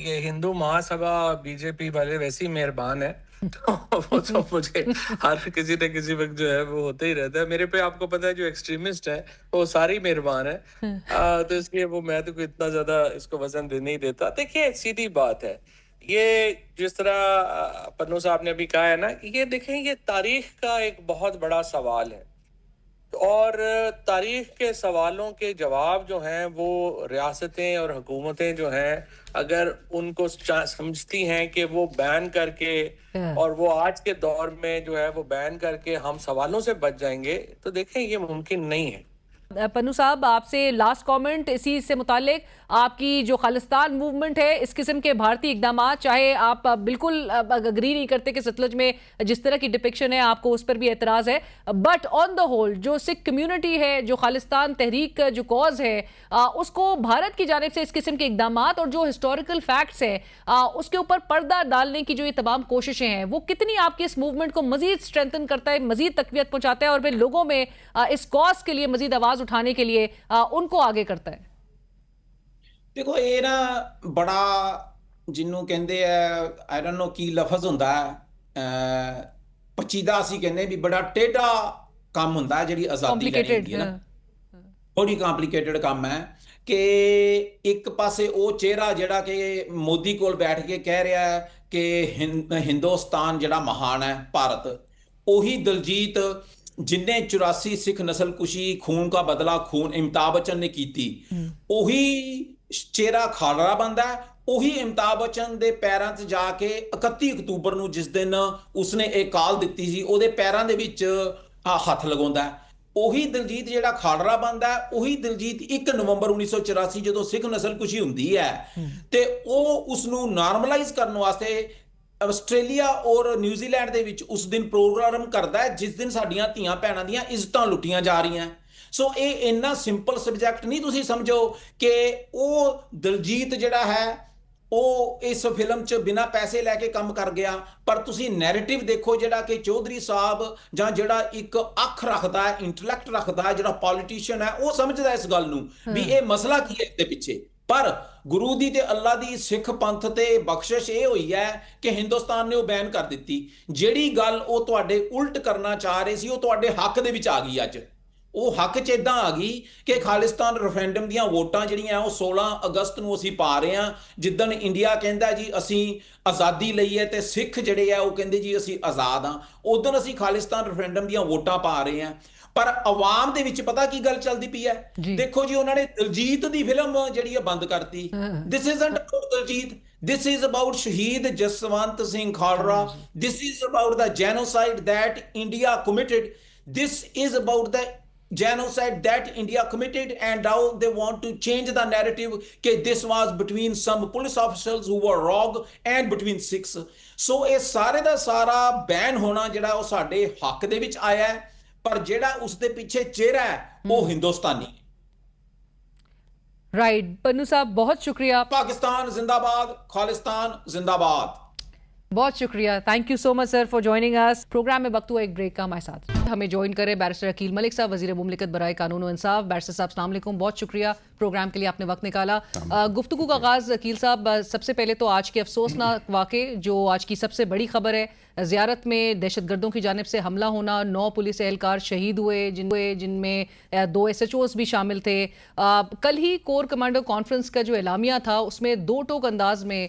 ये हिंदू महासभा बीजेपी वाले वैसे ही मेहरबान है, तो वो तो मुझे हर किसी न किसी वक्त जो है वो होते ही रहता है। मेरे पे आपको पता है जो एक्सट्रीमिस्ट है वो सारी मेहरबान है, तो इसलिए वो मैं तो कोई इतना ज्यादा इसको वजन नहीं देता। देखिए सीधी बात है, ये जिस तरह पन्नू साहब ने अभी कहा है ना, ये देखें ये तारीख का एक बहुत बड़ा सवाल है, और तारीख के सवालों के जवाब जो हैं वो रियासतें और हुकूमतें जो हैं अगर उनको समझती हैं कि वो बैन करके और वो आज के दौर में जो है वो बैन करके हम सवालों से बच जाएंगे, तो देखें ये मुमकिन नहीं है। पन्नू साहब, आपसे लास्ट कमेंट इसी से मुतालिक, आपकी जो खालिस्तान मूवमेंट है, इस किस्म के भारतीय इकदाम, चाहे आप बिल्कुल अग्री नहीं करते कि सतलुज में जिस तरह की डिपिक्शन है आपको उस पर भी एतराज है, बट ऑन द होल जो सिख कम्युनिटी है, जो खालिस्तान तहरीक का जो कॉज है, उसको भारत की जानिब से इस किस्म के इकदाम और जो हिस्टोरिकल फैक्ट्स है उसके ऊपर पर्दा डालने की जो ये तमाम कोशिशें हैं, वो कितनी आपकी इस मूवमेंट को मजीद स्ट्रेंथन करता है, मजीद तकवीत पहुंचाता है, और फिर लोगों में इस कॉज के लिए मजीद आवाज उठाने के लिए उनको आगे करता है? देखो ये ना बड़ा जिन्हों कहते हैं आई डोंट नो की लफज होंदा है, पचीदा असी कहने भी बड़ा टेढ़ा काम होंदा है जी आजादी लैनी होंदी है ना, बड़ी कॉम्प्लीकेटेड काम है कि एक पासे वो चेहरा जिहड़ा कि मोदी कोल बैठ के कह रहा है कि हिंदुस्तान जिहड़ा महान है भारत, उही दलजीत जिन्हें 84 सिख नस्लकुशी, खून का बदला खून अमिताभ बच्चन ने की, उही चेहरा खालड़ा बनता है, उही अमिताभ बच्चन दे पैरां च जाके 31 अक्तूबर ਨੂੰ जिस दिन उसने एक काल दिती सी ਉਹਦੇ ਪੈਰਾਂ ਦੇ ਵਿੱਚ ਹੱਥ ਲਗਾਉਂਦਾ ਹੈ। ਉਹੀ ਦਲਜੀਤ ਜਿਹੜਾ ਖਾਲੜਾ ਬਣਦਾ ਹੈ, ਉਹੀ ਦਲਜੀਤ 1 ਨਵੰਬਰ 1984 ਜਦੋਂ ਸਿੱਖ ਨਸਲਕੁਸ਼ੀ ਹੁੰਦੀ ਹੈ ਤੇ ਉਹ ਉਸ ਨੂੰ ਨਾਰਮਲਾਈਜ਼ ਕਰਨ ਵਾਸਤੇ ਆਸਟ੍ਰੇਲੀਆ ਔਰ ਨਿਊਜ਼ੀਲੈਂਡ ਦੇ ਵਿੱਚ ਉਸ ਦਿਨ ਪ੍ਰੋਗਰਾਮ ਕਰਦਾ ਹੈ ਜਿਸ ਦਿਨ ਸਾਡੀਆਂ ਧੀਆਂ ਭੈਣਾਂ ਦੀਆਂ ਇੱਜ਼ਤਾਂ ਲੁੱਟੀਆਂ ਜਾ ਰਹੀਆਂ। ਸੋ ਇਹ ਇੰਨਾ ਸਿੰਪਲ ਸਬਜੈਕਟ ਨਹੀਂ ਤੁਸੀਂ ਸਮਝੋ ਕਿ ਉਹ ਦਲਜੀਤ ਜਿਹੜਾ ਹੈ ਉਹ ਇਸ ਫਿਲਮ 'ਚ ਬਿਨਾਂ ਪੈਸੇ ਲੈ ਕੇ ਕੰਮ ਕਰ ਗਿਆ। ਪਰ ਤੁਸੀਂ ਨੈਰੇਟਿਵ ਦੇਖੋ ਜਿਹੜਾ ਕਿ ਚੌਧਰੀ ਸਾਹਿਬ ਜਾਂ ਜਿਹੜਾ ਇੱਕ ਅੱਖ ਰੱਖਦਾ ਹੈ, ਇੰਟੈਲੈਕਟ ਰੱਖਦਾ ਹੈ, ਜਿਹੜਾ ਪੋਲੀਟੀਸ਼ੀਅਨ ਹੈ, ਉਹ ਸਮਝਦਾ ਇਸ ਗੱਲ ਨੂੰ ਵੀ ਇਹ ਮਸਲਾ ਕੀ ਹੈ ਇਹਦੇ ਪਿੱਛੇ। ਪਰ ਗੁਰੂ ਦੀ ਤੇ ਅੱਲਾ ਦੀ ਸਿੱਖ ਪੰਥ ਤੇ ਬਖਸ਼ਿਸ਼ ਇਹ ਹੋਈ ਹੈ ਕਿ ਹਿੰਦੁਸਤਾਨ ਨੇ ਉਹ ਬੈਨ ਕਰ ਦਿੱਤੀ। ਜਿਹੜੀ ਗੱਲ ਉਹ ਤੁਹਾਡੇ ਉਲਟ ਕਰਨਾ ਚਾਹ ਰਹੇ ਸੀ ਉਹ ਤੁਹਾਡੇ ਹੱਕ ਦੇ ਵਿੱਚ ਆ ਗਈ। ਅੱਜ ਉਹ ਹੱਕ 'ਚ ਇਦਾਂ ਆ ਗਈ ਕਿ ਖਾਲਿਸਤਾਨ ਰੈਫਰੈਂਡਮ ਦੀਆਂ ਵੋਟਾਂ ਜਿਹੜੀਆਂ ਉਹ 16 ਅਗਸਤ ਨੂੰ ਅਸੀਂ ਪਾ ਰਹੇ ਹਾਂ। ਜਿੱਦਣ ਇੰਡੀਆ ਕਹਿੰਦਾ ਜੀ ਅਸੀਂ ਆਜ਼ਾਦੀ ਲਈ ਹੈ ਤੇ ਸਿੱਖ ਜਿਹੜੇ ਆ ਉਹ ਕਹਿੰਦੇ ਜੀ ਅਸੀਂ ਆਜ਼ਾਦ ਹਾਂ, ਉਦੋਂ ਅਸੀਂ ਖਾਲਿਸਤਾਨ ਰੈਫਰੈਂਡਮ ਦੀਆਂ ਵੋਟਾਂ ਪਾ ਰਹੇ ਹਾਂ। ਪਰ ਆਵਾਮ ਦੇ ਵਿੱਚ ਪਤਾ ਕੀ ਗੱਲ ਚੱਲਦੀ ਪਈ ਹੈ? ਦੇਖੋ ਜੀ, ਉਹਨਾਂ ਨੇ ਦਿਲਜੀਤ ਦੀ ਫਿਲਮ ਜਿਹੜੀ ਹੈ ਬੰਦ ਕਰਤੀ। This isn't about Diljit, this is about Shaheed Jaswant Singh Khalra, this is about the genocide that India committed, this is about the genocide that India committed, and now they want to change the narrative that this was between some police officers who were wrong and between Sikhs। so ਇਹ ਸਾਰੇ ਦਾ ਸਾਰਾ ban ਹੋਣਾ ਜਿਹੜਾ ਉਹ ਸਾਡੇ ਹੱਕ ਦੇ ਵਿੱਚ ਆਇਆ ਹੈ, ਪਰ ਜਿਹੜਾ ਉਸ ਦੇ ਪਿੱਛੇ ਚਿਹਰਾ ਹੈ ਉਹ ਹਿੰਦੁਸਤਾਨੀ। राइट पन्नू साहब, बहुत शुक्रिया। पाकिस्तान जिंदाबाद, खालिस्तान जिंदाबाद। बहुत शुक्रिया, thank you so much sir for joining us. Programme में वक्त हुआ एक ब्रेक का, हमारे साथ हमें ज्वाइन करें बैरिस्टर अकील मलिक साहब, वजीर मुमलिकत बराए कानून और इंसाफ। बैरिस्टर साहब अस्सलाम वालेकुम, बहुत शुक्रिया प्रोग्राम के लिए आपने वक्त निकाला। गुफ्तगू का आगाज़ अकील साहब, सबसे पहले तो आज के अफसोसनाक वाक़े जो आज की सबसे बड़ी खबर है, ज़ियारत में दहशतगर्दों की जानिब से हमला होना, 9 पुलिस एहलकार शहीद हुए जिनमें 2 SHOs भी शामिल थे। कल ही कोर कमांडर कॉन्फ्रेंस का जो एलामिया था उसमें 2 टोक अंदाज में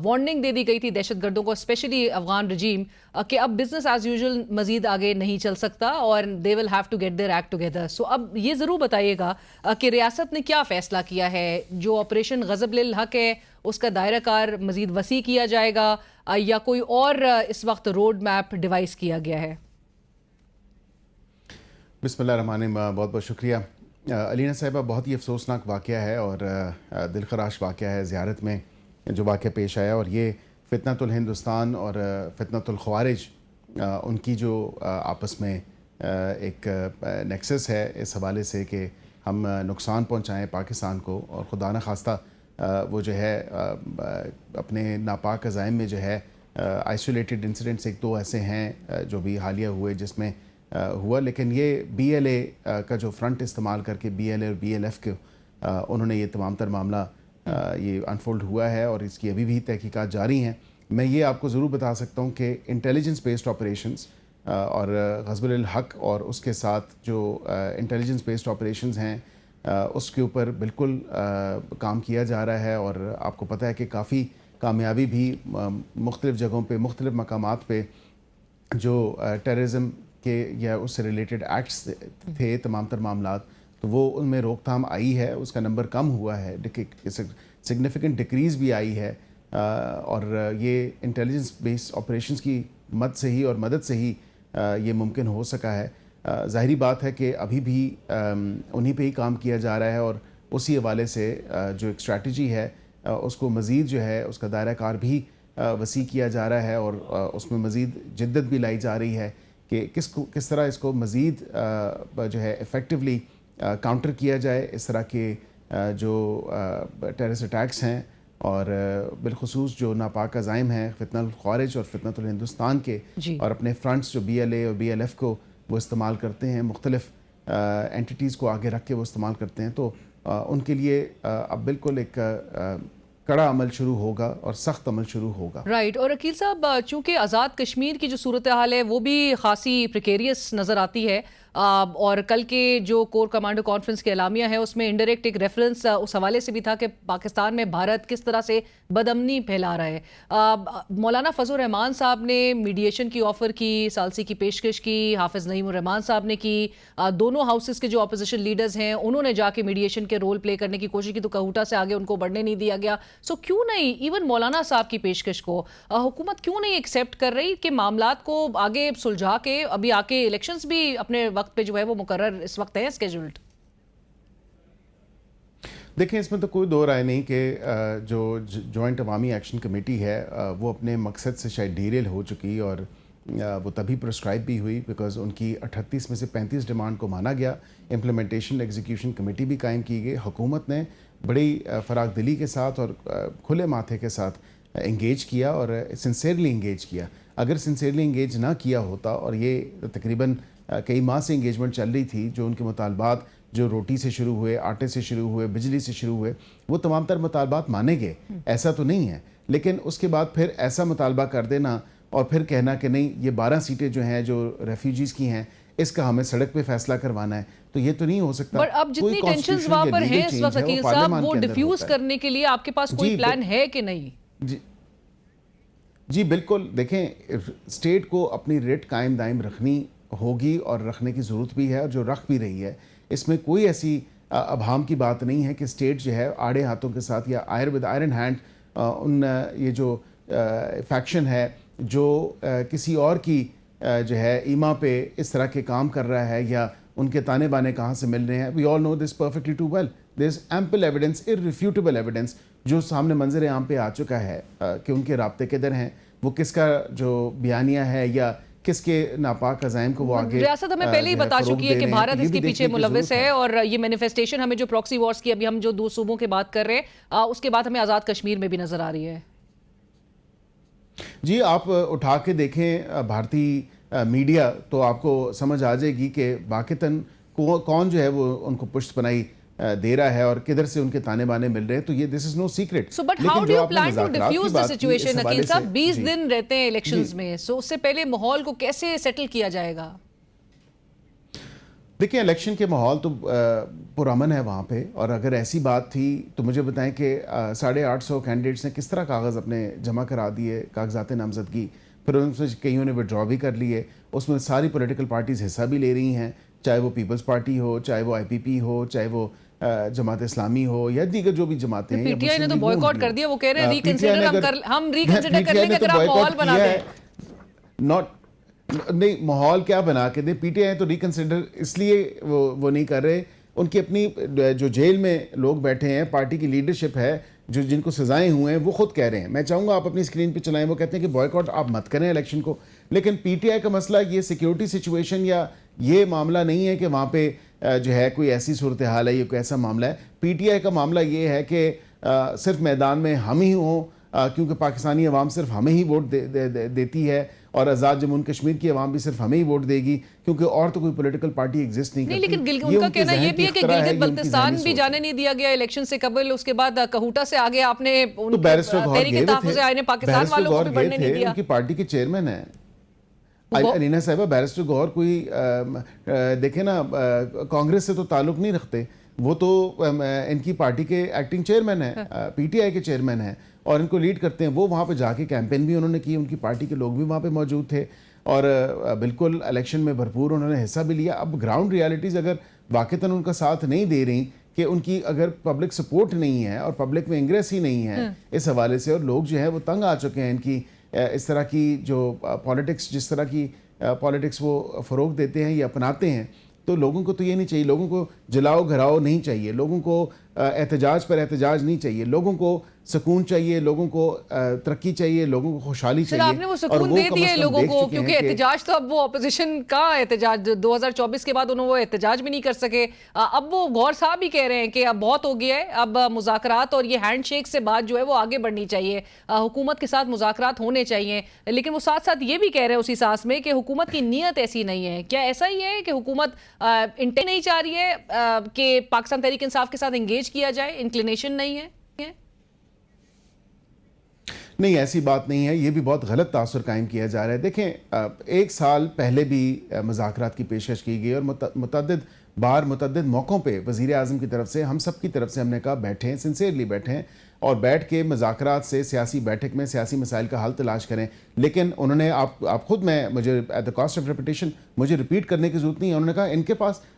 वार्निंग दे दी गई थी दहशतगर्दों को, स्पेशली अफगान रजीम, कि अब बिजनेस एज यूजुअल मजीद आगे नहीं चल सकता और they will have to get their act together. So अब ये ज़रूर बताइएगा कि रियासत ने क्या फ़ैसला किया है? जो ऑपरेशन गज़ब लिल हक है उसका दायरा कार मजीद वसी किया जाएगा या कोई और इस वक्त रोड मैप डिवाइस किया गया है? बिस्मिल्लाहिर्रहमानिर्रहीम, बहुत बहुत शुक्रिया अलीना साहिबा। बहुत ही अफसोसनाक वाक़या है और दिलखराश वाक़या है ज़ियारत में जो वाक़या पेश आया, और ये फितनतुल हिंदुस्तान और फितनतुल ख़वारिज उनकी जो आपस में एक नेक्सस है इस हवाले से कि हम नुकसान पहुँचाएँ पाकिस्तान को, और खुदा न खास्ता वो जो है अपने नापाक अज़ाइम में जो है आइसोलेटेड इंसिडेंट्स 1-2 ऐसे हैं जो भी हालिया हुए जिसमें हुआ। लेकिन ये BLA का जो फ्रंट इस्तेमाल करके BLA और BLF के उन्होंने ये तमाम तर मामला ये अनफोल्ड हुआ है और इसकी अभी भी तहकीकात जारी हैं। मैं ये आपको ज़रूर बता सकता हूँ कि इंटेलिजेंस बेस्ड ऑपरेशंस और ग़ज़बुल हक़ और उसके साथ जो इंटेलिजेंस बेस्ड ऑपरेशंस हैं उसके ऊपर बिल्कुल काम किया जा रहा है, और आपको पता है कि काफ़ी कामयाबी भी मुख्तलिफ़ जगहों पे मुख्तलिफ़ मकामात पे जो टेररिज्म के या उससे रिलेटेड एक्ट्स थे तमाम तर मामलात, तो वो उनमें रोकथाम आई है, उसका नंबर कम हुआ है, सिग्निफिकेंट डिक्रीज़ भी आई है। और ये इंटेलिजेंस बेस्ड ऑपरेशंस की मदद से ही ये मुमकिन हो सका है। ज़ाहिरी बात है कि अभी भी उन्हीं पे ही काम किया जा रहा है, और उसी हवाले से जो एक स्ट्रैटेजी है उसको मज़ीद जो है उसका दायरा कार भी वसी किया जा रहा है, और उसमें मज़ीद जिद्दत भी लाई जा रही है कि किस तरह इसको मज़ीद जो है इफ़ेक्टिवली काउंटर किया जाए इस तरह के जो टेररिस्ट अटैक्स हैं, और बिलखुसूस जो नापाक अज़ाइम हैं फितनतुल ख़वारिज और फितनतुल हिंदुस्तान के, और अपने फ्रंट्स जो BLA और BLF को वो इस्तेमाल करते हैं, मुख्तलिफ़ एंटिटीज़ को आगे रख के वो इस्तेमाल करते हैं, तो उनके लिए अब बिल्कुल एक कड़ा अमल शुरू होगा और सख्त अमल शुरू होगा। राइट। और अकील साहब, चूँकि आज़ाद कश्मीर की जो सूरत हाल है वो भी खासी प्रिकेरियस नज़र आती है, और कल के जो कोर कमांडर कॉन्फ्रेंस के एलामिया है उसमें इंडायरेक्ट एक रेफरेंस उस हवाले से भी था कि पाकिस्तान में भारत किस तरह से बदअमनी फैला रहा है। मौलाना फजल रहमान साहब ने मीडिएशन की ऑफ़र की, सालसी की पेशकश की, हाफिज़ नईमुर रहमान साहब ने की, दोनों हाउसेस के जो अपोजिशन लीडर्स हैं उन्होंने जाके मीडिएशन के रोल प्ले करने की कोशिश की, तो कहूटा से आगे उनको बढ़ने नहीं दिया गया। सो क्यों नहीं इवन मौलाना साहब की पेशकश को हुकूमत क्यों नहीं एक्सेप्ट कर रही कि मामलात को आगे सुलझा के, अभी आके इलेक्शंस भी अपने वक्त पे जो है वो मुकर्रर इस वक्त है स्केड्यूल्ड? देखिए, इसमें तो कोई दो राय नहीं कि जो जॉइंट अवामी एक्शन कमेटी है वो अपने मकसद से शायद डीरेल हो चुकी, और वो तभी प्रिस्क्राइब भी हुई बिकॉज उनकी 38 में से 35 डिमांड को माना गया। इम्प्लीमेंटेशन एग्जीक्यूशन कमेटी भी कायम की गई। हुकूमत ने बड़ी फराग दिली के साथ और खुले माथे के साथ इंगेज किया और सिंसियरली इंगेज किया। अगर सिंसियरली इंगेज ना किया होता और ये तकरीबन कई माह से इंगेजमेंट चल रही थी, जो उनके मुतालबात जो रोटी से शुरू हुए, आटे से शुरू हुए, बिजली से शुरू हुए, वो तमाम तर मुतालबात माने गए, ऐसा तो नहीं है। लेकिन उसके बाद फिर ऐसा मुतालबा कर देना और फिर कहना कि नहीं ये 12 सीटें जो हैं जो रेफ्यूजीज़ की हैं इसका हमें सड़क पे फैसला करवाना है, तो ये तो नहीं हो सकता। पर अब जितनी टेंशन्स वहां पर हैं इस वक्त वकील साहब, वो डिफ्यूज करने के लिए आपके पास कोई प्लान है कि नहीं? जी बिल्कुल। देखें, स्टेट को अपनी रेट कायम दायम रखनी होगी और रखने की ज़रूरत भी है और जो रख भी रही है। इसमें कोई ऐसी अभाम की बात नहीं है कि स्टेट जो है आड़े हाथों के साथ या आयरन हैंड ये जो फैक्शन है जो किसी और की जो है ईमा पे इस तरह के काम कर रहा है या उनके ताने बाने कहाँ से मिल रहे हैं। We all know this perfectly too well. There is ample evidence, irrefutable evidence जो सामने मंजर आम पे आ चुका है कि उनके राब्ते किधर हैं, वो किसका जो बयानिया है या किसके नापाक अज़ाइम को वो आगे रियासत हमें पहले ही बता चुकी है कि भारत इसके पीछे मुलव्विस है और ये मैनिफेस्टेशन हमें जो प्रॉक्सी वॉर्स की अभी हम जो 2 सूबों की बात कर रहे हैं उसके बाद हमें आज़ाद कश्मीर में भी नजर आ रही है। जी आप उठा के देखें भारतीय मीडिया तो आपको समझ आ जाएगी कि वाक़तन कौन जो है वो उनको पुष्ट पनाही दे रहा है और किधर से उनके ताने बाने मिल रहे हैं। तो ये this is no secret. So but how do you plan to defuse the situation? Aqeel साहब 20 दिन रहते हैं इलेक्शंस में, सो उससे पहले माहौल को कैसे सेटल किया जाएगा? देखिए इलेक्शन के माहौल तो पुरअमन है वहाँ पे, और अगर ऐसी बात थी तो मुझे बताएं कि 850 कैंडिडेट्स ने किस तरह कागज़ अपने जमा करा दिए, कागजात नामजदगी, फिर उनमें कईयों ने विड्रॉ भी कर लिए। उसमें सारी पॉलिटिकल पार्टीज़ हिस्सा भी ले रही हैं, चाहे वो पीपल्स पार्टी हो, चाहे वो IPP हो, चाहे वो जमात इस्लामी हो या दीगर जो भी जमातें हैं। पीटीआई ने तो बॉयकॉट कर दिया, वो कह रहे हैं हम रिकंसिडर कर लेंगे अगर आप माहौल बना दें। नॉट नहीं, माहौल क्या बना के दे? पीटीआई तो रिकंसिडर इसलिए वो नहीं कर रहे, उनकी अपनी जो जेल में लोग बैठे हैं, पार्टी की लीडरशिप है जो जिनको सजाएं हुए हैं, वो खुद कह रहे हैं। मैं चाहूँगा आप अपनी स्क्रीन पे चलाएं, वो कहते हैं कि बॉयकॉट आप मत करें इलेक्शन को। लेकिन पीटीआई का मसला ये सिक्योरिटी सिचुएशन या ये मामला नहीं है कि वहाँ पे जो है कोई ऐसी सूरत हाल है, ये कोई ऐसा मामला है। पीटीआई का मामला ये है कि सिर्फ मैदान में हम ही हों, क्योंकि पाकिस्तानी अवाम सिर्फ हमें ही वोट देती है और आज़ाद जम्मू कश्मीर की अवाम भी सिर्फ हमें ही वोट देगी, क्योंकि और तो कोई पॉलिटिकल पार्टी एग्जिस्ट नहीं करती। लेकिन उनका कहना ये भी है कि गिलगित बल्तिस्तान भी जाने नहीं दिया गया इलेक्शन से कबल, उसके बाद कहूटा से आगे आपने तो बैरिस्टर गौहर गए थे, पाकिस्तान वालों को भी बढ़ने नहीं दिया। उनकी पार्टी के चेयरमैन है अलीना साहिबा। बैरिस्टर गौहर कोई देखे ना कांग्रेस से तो ताल्लुक नहीं रखते, वो तो इनकी पार्टी के एक्टिंग चेयरमैन है, पीटीआई के चेयरमैन है और इनको लीड करते हैं। वो वहाँ पे जाके कैंपेन भी उन्होंने की, उनकी पार्टी के लोग भी वहाँ पे मौजूद थे और बिल्कुल इलेक्शन में भरपूर उन्होंने हिस्सा भी लिया। अब ग्राउंड रियलिटीज़ अगर वाक़तन उनका साथ नहीं दे रही कि उनकी अगर पब्लिक सपोर्ट नहीं है और पब्लिक में इंग्रेस ही नहीं है इस हवाले से, और लोग जो है वो तंग आ चुके हैं इनकी इस तरह की जो पॉलिटिक्स, जिस तरह की पॉलिटिक्स वो फ़रोग देते हैं या अपनाते हैं, तो लोगों को तो ये नहीं चाहिए। लोगों को जलाओ घराओ नहीं चाहिए, लोगों को एहतजाज पर एहतजाज नहीं चाहिए, लोगों को सुकून चाहिए, लोगों को तरक्की चाहिए, लोगों को खुशहाली चाहिए। आपने वो सुकून दे दिया लोगों को, क्योंकि एहतजाज तो अब वो ऑपोजिशन का एहतजाज 2024 के बाद उन्होंने वो एहतजाज भी नहीं कर सके। अब वो गौर साहब भी कह रहे हैं कि अब बहुत हो गया है, अब मुज़ाकरात और ये हैंडशेक से बात जो है वो आगे बढ़नी चाहिए, हुकूमत के साथ मुज़ाकरात होने चाहिए। लेकिन वो साथ साथ ये भी कह रहे हैं उसी सांस में कि हुकूमत की नीयत ऐसी नहीं है। क्या ऐसा ही है कि हुकूमत इंटेंट नहीं चाह रही है कि पाकिस्तान तहरीक इंसाफ के साथ इंगेज किया जाए, इंक्लिनेशन नहीं है? नहीं, ऐसी बात नहीं है, ये भी बहुत गलत तासुर कायम किया जा रहा है। देखें 1 साल पहले भी मुज़ाकरात की पेशकश की गई और मुतअद्दिद बार मुतअद्दिद मौक़ों पे वज़ीर आज़म की तरफ से, हम सब की तरफ से हमने कहा बैठें, सिंसियरली बैठें और बैठ के मुज़ाकरात से सियासी बैठक में सियासी मसाइल का हल तलाश करें। लेकिन उन्होंने आप खुद, मैं मुझे at the cost of repetition मुझे रिपीट करने की ज़रूरत नहीं है, उन्होंने कहा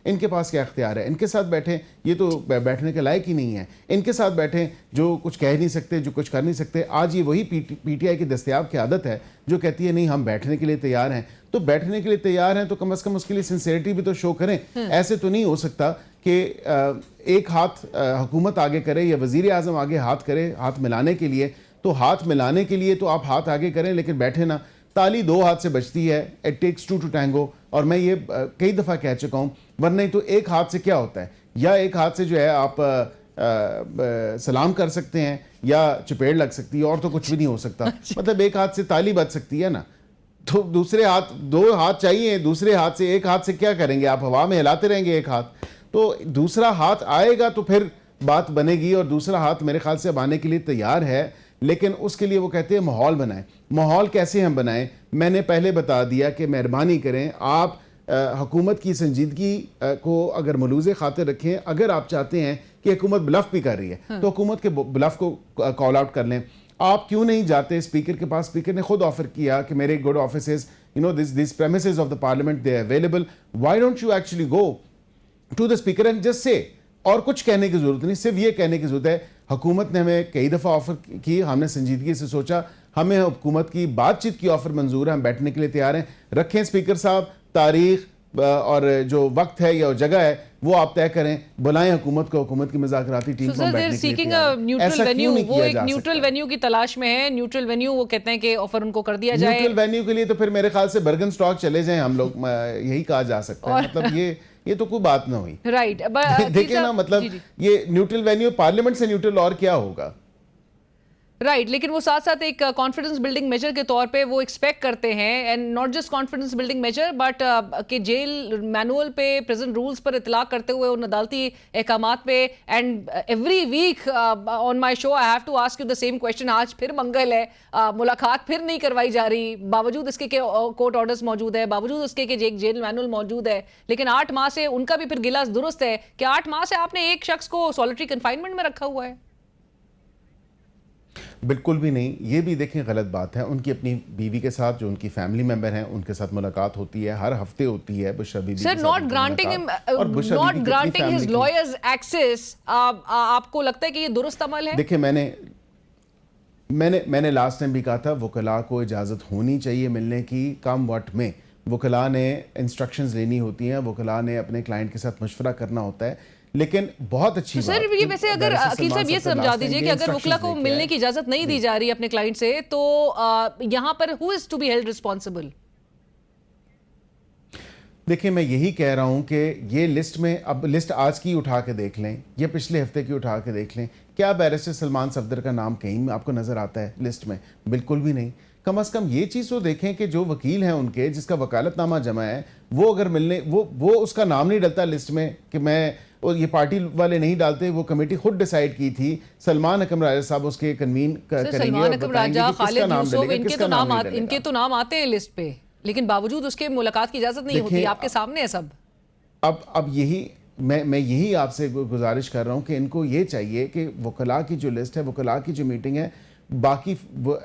इनके पास क्या इख्तियार है, इनके साथ बैठें, ये तो बैठने के लायक ही नहीं है, इनके साथ बैठें जो कुछ कह नहीं सकते, जो कुछ कर नहीं सकते। आज ये वही पीटीआई की दस्तयाब की आदत है जो कहती है नहीं हम बैठने के लिए तैयार हैं। तो बैठने के लिए तैयार हैं तो कम से कम उसके लिए सिंसियरिटी भी तो शो करें। ऐसे तो नहीं हो सकता कि एक हाथ हुकूमत आगे करे या वज़ीर आज़म आगे हाथ करे हाथ मिलाने के लिए, तो हाथ मिलाने के लिए तो आप हाथ आगे करें, लेकिन बैठे ना। ताली 2 हाथ से बजती है, इट टेक्स 2 टू टैंगो, और मैं ये कई दफ़ा कह चुका हूँ। वरना तो एक हाथ से क्या होता है, या एक हाथ से जो है आप सलाम कर सकते हैं या चपेड़ लग सकती है, और तो कुछ भी नहीं हो सकता। मतलब एक हाथ से ताली बज सकती है ना, तो दूसरे हाथ, 2 हाथ चाहिए, दूसरे हाथ से, एक हाथ से क्या करेंगे आप? हवा में हिलाते रहेंगे एक हाथ, तो दूसरा हाथ आएगा तो फिर बात बनेगी, और दूसरा हाथ मेरे ख्याल से अब आने के लिए तैयार है। लेकिन उसके लिए वो कहते हैं माहौल बनाएं। माहौल कैसे हम बनाएं? मैंने पहले बता दिया कि मेहरबानी करें आप हुकूमत की संजीदगी को अगर मलूज़े खातिर रखें। अगर आप चाहते हैं कि हुकूमत ब्लफ भी कर रही है तो हुकूमत के ब्लफ को कॉल आउट कर लें। आप क्यों नहीं जाते स्पीकर के पास? स्पीकर ने खुद ऑफर किया कि मेरे good offices, you know, this premises of the parliament they available, why don't you actually go to the speaker and just say. और कुछ कहने की जरूरत नहीं, सिर्फ ये कहने की जरूरत है हुकूमत ने हमें कई दफ़ा ऑफर की, हमने संजीदगी से सोचा, हमें हुकूमत की बातचीत की ऑफर मंजूर है, हम बैठने के लिए तैयार हैं। रखें स्पीकर साहब, तारीख और जो वक्त है या जगह है वो आप तय करें, बुलाएं हुकूमत को, हुकूमत की मुज़ाकराती टीम को बैठने के लिए तैयार हैं। ऐसा क्यों नहीं किया जा सकता? न्यूट्रल वेन्यू की तलाश में है। न्यूट्रल वेन्यू वो कहते हैं कि ऑफर उनको कर दिया जाए। न्यूट्रल वेन्यू के लिए तो फिर मेरे ख्याल से बर्गन स्टॉक चले जाएं हम लोग, यही कहा जा सकता है। मतलब ये तो कोई बात ना हुई, राइट? देखिए ना, मतलब ये न्यूट्रल वेन्यू, पार्लियामेंट से न्यूट्रल और क्या होगा? राइट, लेकिन वो साथ साथ एक कॉन्फिडेंस बिल्डिंग मेजर के तौर पे वो एक्सपेक्ट करते हैं, and not just confidence building measure but कि जेल मैनुअल पे, प्रिजन रूल्स पर इतलाक करते हुए उन अदालती अहकामात पे। And every week on my show I have to ask you the same question. आज फिर मंगल है, मुलाकात फिर नहीं करवाई जा रही, बावजूद इसके के कोर्ट ऑर्डर्स मौजूद है, बावजूद उसके कि एक जेल मैनुअल मौजूद है। लेकिन 8 माह से उनका भी फिर गिला दुरुस्त है कि 8 माह से आपने एक शख्स को सॉलिटरी कन्फाइनमेंट में रखा हुआ है। बिल्कुल भी नहीं, ये भी देखें गलत बात है। उनकी अपनी बीवी के साथ, जो उनकी फैमिली मेंबर हैं, उनके साथ मुलाकात होती है, हर हफ्ते होती है। Bushra Bibi sir, not granting his lawyers access, आपको लगता है कि ये दुरुस्त अमल है? देखिए, मैंने लास्ट टाइम भी कहा था, वकला को इजाज़त होनी चाहिए मिलने की, कम वक्त में। वकला ने इंस्ट्रक्शंस लेनी होती हैं, वकला ने अपने क्लाइंट के साथ मशवरा करना होता है। लेकिन बहुत अच्छी तो सर, ये वैसे अगर अकील साहब ये समझा दीजिए कि अगर वकला को मिलने की इजाजत नहीं दी जा रही अपने क्लाइंट से, तो यहाँ पर who is to be held responsible? देखिए, मैं यही कह रहा हूं कि ये लिस्ट में, अब लिस्ट आज की उठा के देख लें, ये पिछले हफ्ते की उठा के देख लें, क्या बैरिस्टर सलमान सफदर का नाम कहीं आपको नजर आता है लिस्ट में? बिल्कुल भी नहीं। कम से कम ये चीज़ तो देखें कि जो वकील हैं उनके, जिसका वकालतनामा जमा है, वो अगर मिलने, वो उसका नाम नहीं डलता लिस्ट में कि मैं, और ये पार्टी वाले नहीं डालते, वो कमेटी खुद डिसाइड की थी। सलमान अकरम राजा साहब उसके कन्वीन करेंगे, सलमान अकरम राजा, खालिद यूसुफ, इनके तो नाम आते हैं लिस्ट पे, लेकिन बावजूद उसके मुलाकात की इजाजत नहीं होती। आपके सामने है सब। अब यही मैं यही आपसे गुजारिश कर रहा हूँ कि इनको ये चाहिए कि वकला की जो लिस्ट है, वकला की जो मीटिंग है, बाकी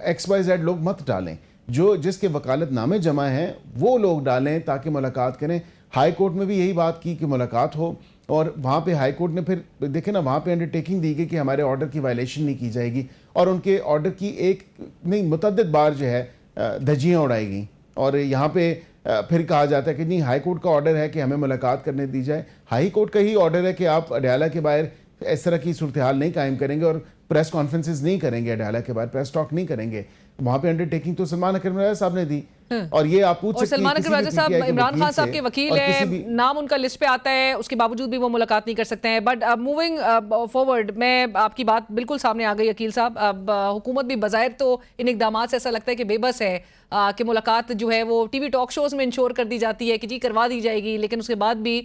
XYZ लोग मत डालें, जो जिसके वकालतनामे जमा हैं वो लोग डालें ताकि मुलाकात करें। हाई कोर्ट में भी यही बात की कि मुलाकात हो, और वहाँ पे हाई कोर्ट ने फिर देखे ना, वहाँ पे अंडरटेकिंग दी गई कि हमारे ऑर्डर की वायलेशन नहीं की जाएगी, और उनके ऑर्डर की एक नहीं मुतअद्दिद बार जो है धज्जियाँ उड़ाई गई। और यहाँ पे फिर कहा जाता है कि नहीं, हाई कोर्ट का ऑर्डर है कि हमें मुलाकात करने दी जाए। हाई कोर्ट का ही ऑर्डर है कि आप अडयाला के बाहर इस तरह की सूरत हाल नहीं कायम करेंगे और प्रेस कॉन्फ्रेंसेस नहीं करेंगे, अडयाला के बाहर प्रेस टॉक नहीं करेंगे। वहाँ पे अंडरटेकिंग तो सलमान अकरम राजा साहब ने दी। और ये आप पूछ सकते हैं, सलमान अकरम राजा साहब इमरान खान साहब के वकील है, नाम उनका लिस्ट पे आता है, उसके बावजूद भी वो मुलाकात नहीं कर सकते हैं। बट मूविंग फॉरवर्ड, मैं आपकी बात बिल्कुल सामने आ गई अकील साहब। अब हुकूमत भी बज़ाहिर तो इन इक़दामात से ऐसा लगता है कि बेबस है कि मुलाकात जो है वो टीवी टॉक शोज में इंश्योर कर दी जाती है कि जी करवा दी जाएगी, लेकिन उसके बाद भी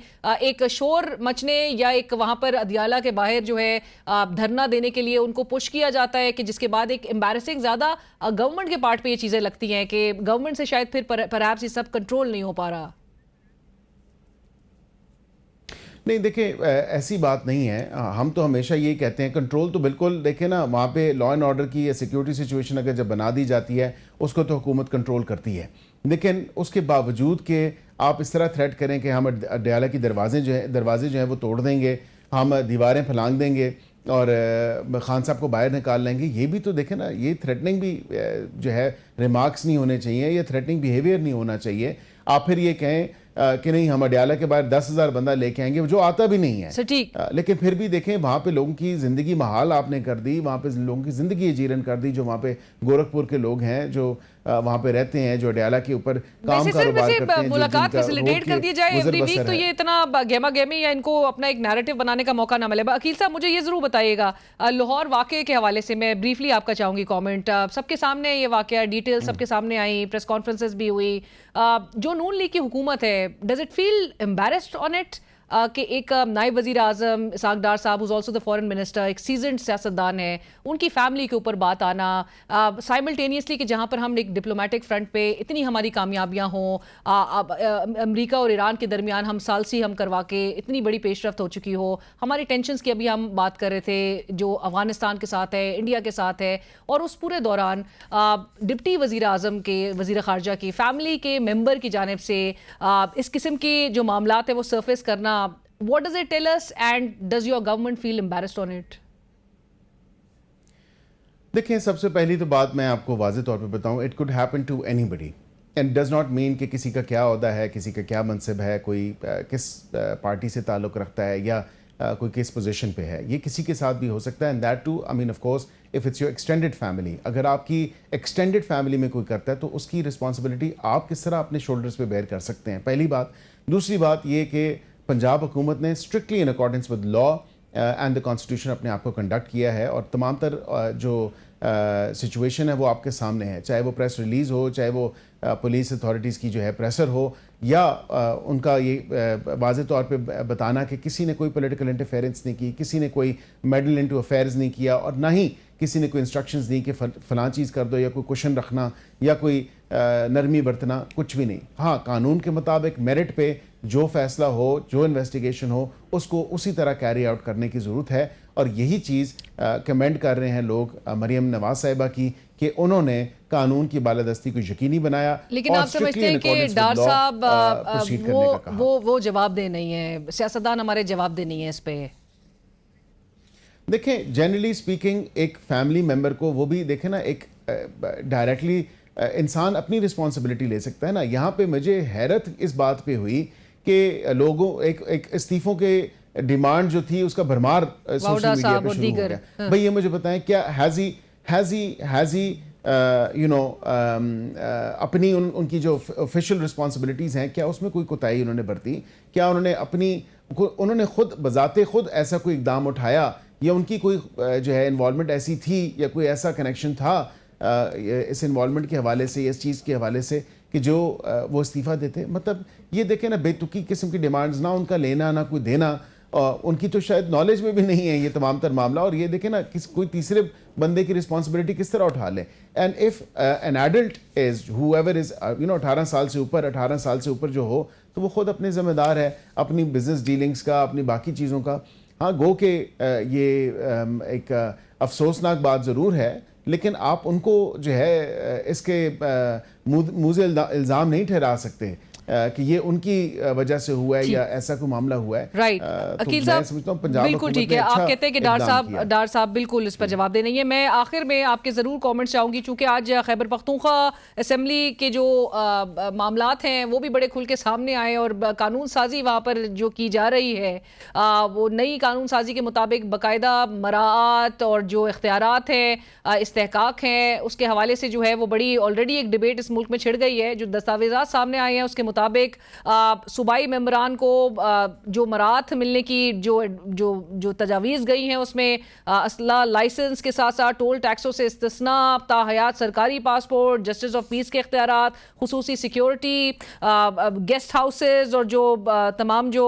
एक शोर मचने या एक वहाँ पर अदियाला के बाहर जो है धरना देने के लिए उनको पुश किया जाता है, कि जिसके बाद एक एम्बैरेसिंग ज़्यादा गवर्नमेंट के पार्ट पे ये चीज़ें लगती हैं कि गवर्नमेंट से शायद फिर परहैप्स ये सब कंट्रोल नहीं हो पा रहा। नहीं, देखिए, ऐसी बात नहीं है। हम तो हमेशा ये कहते हैं कंट्रोल तो बिल्कुल, देखें ना, वहाँ पे लॉ एंड ऑर्डर की या सिक्योरिटी सिचुएशन अगर जब बना दी जाती है उसको तो हुकूमत कंट्रोल करती है। लेकिन उसके बावजूद कि आप इस तरह थ्रेट करें कि हम अडयाला की दरवाजे जो हैं वो तोड़ देंगे, हम दीवारें फलांग देंगे और खान साहब को बाहर निकाल लेंगे, ये भी तो देखें ना, ये थ्रेटनिंग भी जो है रिमार्क्स नहीं होने चाहिए, ये थ्रेटनिंग बिहेवियर नहीं होना चाहिए। आप फिर ये कहें कि नहीं, हम अडयाला के बाहर 10,000 बंदा लेके आएंगे, जो आता भी नहीं है। लेकिन फिर भी देखें, वहाँ पे लोगों की ज़िंदगी महाल आपने कर दी, वहाँ पे लोगों की ज़िंदगी जीरन कर दी, जो वहाँ पे गोरखपुर के लोग हैं, जो वहाँ पे रहते हैं, जो अडयाला के ऊपर काम वैसे सर कारोबार करते हैं, मुलाकात जिनका फैसिलिटेट रोड कर के दी जाए गुजर एवरी वीक, बसर तो है। ये इतना गेमा गेमी या इनको अपना एक नैरेटिव बनाने का मौका ना मिले। अकील साहब मुझे ये जरूर बताइएगा, लाहौर वाकये के हवाले से मैं ब्रीफली आपका चाहूंगी कमेंट। सबके सामने ये वाकया डिटेल सबके सामने आई, प्रेस कॉन्फ्रेंसेस भी हुई। जो नून लीग की हुकूमत है, does it feel embarrassed on it कि एक नायब वजीर आजम इसाक डार साहब who's also the foreign minister, एक सीजन्ड सियासतदान है, उनकी फैमिली के ऊपर बात आना साइमल्टेनियसली कि जहाँ पर हम एक डिप्लोमेटिक फ्रंट पे इतनी हमारी कामयाबियाँ हों, अमेरिका और ईरान के दरमियान हम सालसी हम करवा के इतनी बड़ी पेशरफ्त हो चुकी हो, हमारी टेंशन्स की अभी हम बात कर रहे थे जो अफगानिस्तान के साथ है, इंडिया के साथ है, और उस पूरे दौरान डिप्टी वजीर आजम के, वजीर खारजा की फैमिली के मेंबर की जानिब से इस किस्म के जो मामलात है वो सरफेस करना, what does it tell us and does your government feel embarrassed on it? देखें, सबसे पहली तो बात मैं आपको वाज़ेह तौर पे बताऊं, it could happen to anybody and does not mean कि किसी का क्या ओहदा है, किसी का क्या मनसब है, कोई किस पार्टी से ताल्लुक़ रखता है या कोई किस पोजीशन पे है, ये किसी के साथ भी हो सकता है। And that too I mean of course if it's your extended family, अगर आपकी एक्सटेंडेड फैमिली में कोई करता है तो उसकी रिस्पॉन्सिबिलिटी आप किस तरह अपने शोल्डर्स पे बेयर कर सकते हैं, पहली बात। दूसरी बात ये कि पंजाब हुकूमत ने strictly in accordance with law and the constitution अपने आप को कंडक्ट किया है, और तमाम तर जो सिचुएशन है वो आपके सामने है, चाहे वो प्रेस रिलीज़ हो, चाहे वो पुलिस अथॉरिटीज़ की जो है प्रेशर हो, या उनका ये वाज़ेह तौर पे बताना कि किसी ने कोई पॉलिटिकल इंटरफेरेंस नहीं की, किसी ने कोई मेडल इनटू अफेयर्स नहीं किया, और ना ही किसी ने कोई इंस्ट्रक्शंस दी कि फ़लाँ चीज़ कर दो, या कोई क्वेश्चन रखना या कोई नरमी बरतना, कुछ भी नहीं। हाँ, कानून के मुताबिक मेरिट पे जो फैसला हो, जो इन्वेस्टिगेशन हो, उसको उसी तरह कैरी आउट करने की ज़रूरत है, और यही चीज़ कमेंट कर रहे हैं लोग मरियम नवाज साहिबा की कि उन्होंने कानून की बालादस्ती को यकीनी बनाया। लेकिन आप समझते हैं कि डार साहब वो जवाबदेह नहीं है, सियासतदान हमारे जवाबदेह नहीं है इस पे? देखें, जनरली स्पीकिंग एक फैमिली मेम्बर को वो भी देखें ना, एक डायरेक्टली इंसान अपनी रिस्पॉन्सिबिलिटी ले सकता है ना। यहाँ पे मुझे हैरत इस बात पे हुई कि लोगों एक इस्तीफों के डिमांड जो थी उसका भरमार सोशल मीडिया पे शुरू हो गया। भाई ये मुझे बताएं, क्या हैज़ी यू नो अपनी उनकी जो ऑफिशियल रिस्पॉन्सिबिलिटीज़ हैं, क्या उसमें कोई कोताही उन्होंने बरती? क्या उन्होंने खुद बजाते खुद ऐसा कोई इकदाम उठाया, या उनकी कोई जो है इन्वॉल्वमेंट ऐसी थी, या कोई ऐसा कनेक्शन था इस इन्वॉल्वमेंट के हवाले से, इस चीज़ के हवाले से कि जो वो इस्तीफ़ा देते? मतलब ये देखें ना, बेतुकी किस्म की डिमांड्स, ना उनका लेना ना कोई देना, उनकी तो शायद नॉलेज में भी नहीं है ये तमाम तर मामला। और ये देखें ना, कोई तीसरे बंदे की रिस्पॉन्सिबिलिटी किस तरह उठा लें। And if an adult is whoever is you know 18 साल से ऊपर जो हो, तो वो खुद अपने ज़िम्मेदार है अपनी बिजनेस डीलिंग्स का, अपनी बाकी चीज़ों का। हाँ, गो के ये एक अफसोसनाक बात ज़रूर है, लेकिन आप उनको जो है इसके मुँह से इल्ज़ाम नहीं ठहरा सकते कि ये उनकी वजह से हुआ है या ऐसा कोई मामला हुआ है। राइट, अकील साहब बिल्कुल ठीक है। आप कहते हैं कि डार साहब बिल्कुल इस पर जवाब दे नहीं है। मैं आखिर में आपके ज़रूर कमेंट्स चाहूँगी, चूँकि आज खैबर पख्तूनख्वा असेंबली के जो मामलात हैं वो भी बड़े खुल के सामने आए, और कानून साजी वहाँ पर जो की जा रही है वो नई कानून साजी के मुताबिक बाकायदा मराआत और जो इख्तियारात हैं, इस्तेहकाक हैं, उसके हवाले से जो है वो बड़ी ऑलरेडी एक डिबेट इस मुल्क में छिड़ गई है। जो दस्तावेज़ात सामने आए हैं उसके मुताबिक सूबाई मेंबरान को जो मरात मिलने की जो तजावीज़ गई हैं उसमें असला लाइसेंस के साथ साथ टोल टैक्सों से इस्तिस्ना, ताहयात सरकारी पासपोर्ट, जस्टिस ऑफ पीस के इख्तियारात, खुसूसी सिक्योरिटी, गेस्ट हाउसेज और जो तमाम जो